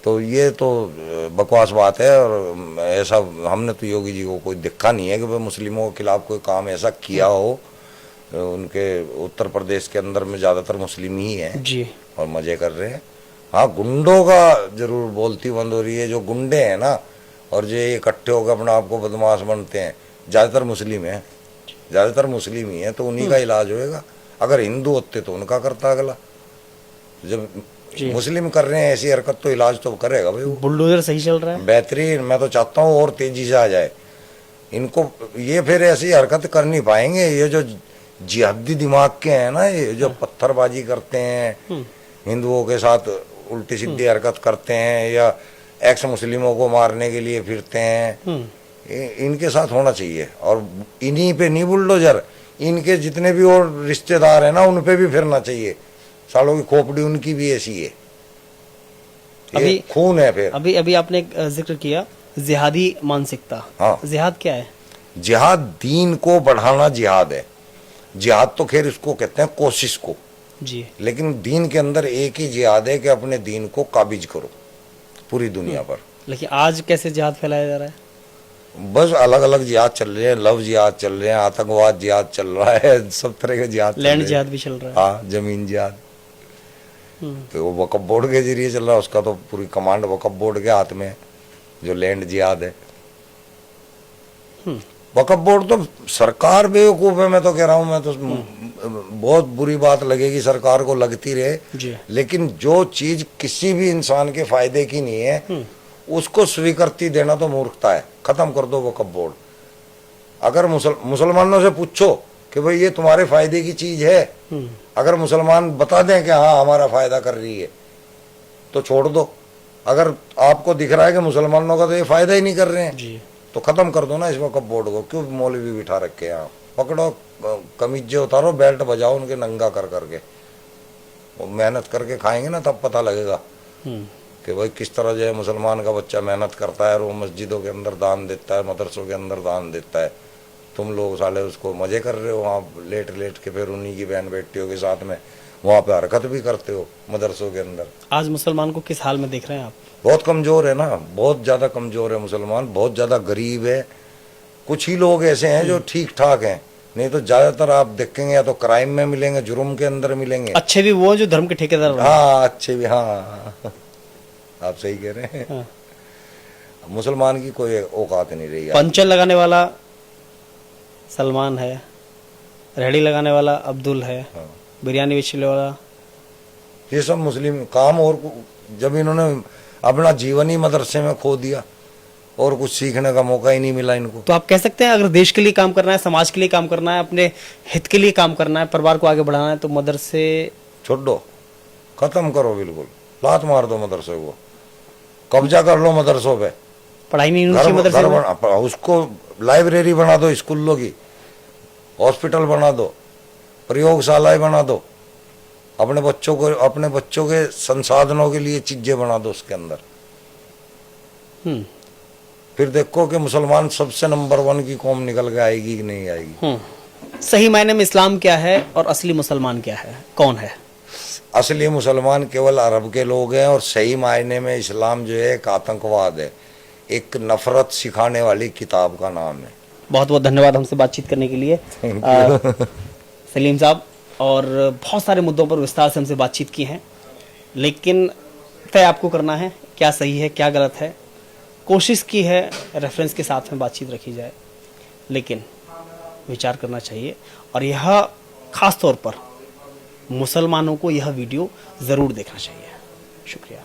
तो ये तो बकवास बात है। और ऐसा हमने तो योगी जी को कोई देखा नहीं है कि भाई मुस्लिमों के खिलाफ कोई काम ऐसा किया हो। उनके उत्तर प्रदेश के अंदर में ज्यादातर मुस्लिम ही हैं जी, और मजे कर रहे हैं। हाँ, गुंडों का जरूर बोलती बंद हो रही है। जो गुंडे हैं ना, और जो इकट्ठे होकर अपना आपको बदमाश बनते हैं, ज्यादातर मुस्लिम है, ज्यादातर मुस्लिम ही है। तो उन्हीं का इलाज होएगा। अगर हिंदू होते तो उनका करता अगला। जब मुस्लिम कर रहे हैं ऐसी हरकत, तो इलाज तो करेगा भाई। बुलडोजर सही चल रहा है, बेहतरीन। मैं तो चाहता हूँ और तेजी से आ जाए इनको। ये फिर ऐसी हरकत कर नहीं पाएंगे। ये जो जिहादी दिमाग के हैं ना, ये जो पत्थरबाजी करते हैं, हिंदुओं के साथ उल्टी सीधी हरकत करते हैं, या एक्स मुस्लिमों को मारने के लिए फिरते हैं, इनके साथ होना चाहिए। और इन्हीं पे नहीं बुलडोजर, इनके जितने भी और रिश्तेदार हैं ना, उन पे भी फिरना चाहिए। सालों की खोपड़ी उनकी भी ऐसी है, अभी खून है। फिर अभी आपने जिक्र किया जिहादी मानसिकता। हाँ, जिहाद क्या है? जिहाद दीन को बढ़ाना जिहाद है। जिहाद तो खैर इसको कहते हैं कोशिश को जी, लेकिन दीन के अंदर एक ही जिहाद है कि अपने दीन को काबिज करो पूरी दुनिया पर। लेकिन आज कैसे जिहाद फैलाया जा रहा है? बस अलग अलग जिहाद चल रहे हैं, लव जिहाद चल रहे हैं, आतंकवाद जिहाद चल रहा है, सब तरह के जिहाद, लैंड जिहाद भी चल रहा है। हाँ, जमीन जिहाद। तो वो वक्फ बोर्ड के जरिए चल रहा है, उसका तो पूरी कमांड वक्फ बोर्ड के हाथ में है, जो लैंड जिहाद है। वक्फ बोर्ड तो सरकार बेवकूफ है, मैं तो कह रहा हूँ। मैं तो बहुत बुरी बात लगेगी सरकार को, लगती रहे, लेकिन जो चीज किसी भी इंसान के फायदे की नहीं है, उसको स्वीकृति देना तो मूर्खता है। खत्म कर दो वक्फ बोर्ड। अगर मुसलमानों से पूछो कि भाई ये तुम्हारे फायदे की चीज है, अगर मुसलमान बता दें कि हाँ हमारा फायदा कर रही है, तो छोड़ दो। अगर आपको दिख रहा है कि मुसलमानों का तो ये फायदा ही नहीं कर रहे हैं, तो खत्म कर दो ना इस वक्त बोर्ड को, क्यों मौलवी बिठा रखे हैं आप? पकड़ो, कमीजे उतारो, बेल्ट बजाओ उनके नंगा कर करके, वो मेहनत करके खाएंगे ना, तब पता लगेगा कि भाई किस तरह जो है मुसलमान का बच्चा मेहनत करता है और वो मस्जिदों के अंदर दान देता है, मदरसों के अंदर दान देता है। तुम लोग साले उसको मजे कर रहे हो, वहाँ लेट लेट के फिर उन्हीं की बहन बेटियों के साथ में वहाँ पे हरकत भी करते हो मदरसों के अंदर। आज मुसलमान को किस हाल में देख रहे हैं आप? बहुत कमजोर है ना, बहुत ज्यादा कमजोर है मुसलमान, बहुत ज्यादा गरीब है। कुछ ही लोग ऐसे हैं जो ठीक ठाक हैं, नहीं तो ज्यादातर आप देखेंगे या तो क्राइम में मिलेंगे, जुर्म के अंदर मिलेंगे। अच्छे भी वो हैं जो धर्म के ठेकेदार बने। हाँ अच्छे भी, हाँ आप सही कह रहे हैं। हाँ। मुसलमान की कोई औकात नहीं रही। पंचर लगाने वाला सलमान है, रेहड़ी लगाने वाला अब्दुल है, हाँ। बिरयानी बेचने वाला, ये सब मुस्लिम काम। और जब इन्होंने अपना जीवन ही मदरसे में खो दिया और कुछ सीखने का मौका ही नहीं मिला इनको। तो आप कह सकते हैं अगर देश के लिए काम करना है, समाज के लिए काम करना है, अपने हित के लिए काम करना है, परिवार को आगे बढ़ाना है, तो मदरसे छोड़ दो, खत्म करो, बिल्कुल लात मार दो मदरसे को, कब्जा कर लो मदरसों पे। पढ़ाई नहीं होनी चाहिए मदरसे में। उसको लाइब्रेरी बना दो, स्कूलों की हॉस्पिटल बना दो, प्रयोगशालाएं बना दो, अपने बच्चों के संसाधनों के लिए चीजें बना दो उसके अंदर। फिर देखो कि मुसलमान सबसे नंबर 1 की कौम निकल के आएगी कि नहीं आएगी। सही मायने में इस्लाम क्या है और असली मुसलमान क्या है, कौन है? असली मुसलमान केवल अरब के लोग हैं, और सही मायने में इस्लाम जो है एक आतंकवाद है, एक नफरत सिखाने वाली किताब का नाम है। बहुत बहुत धन्यवाद हमसे बातचीत करने के लिए सलीम साहब, और बहुत सारे मुद्दों पर विस्तार से हमसे बातचीत की है, लेकिन तय आपको करना है क्या सही है क्या गलत है। कोशिश की है रेफरेंस के साथ में बातचीत रखी जाए, लेकिन विचार करना चाहिए। और यह खास तौर पर मुसलमानों को यह वीडियो ज़रूर देखना चाहिए। शुक्रिया।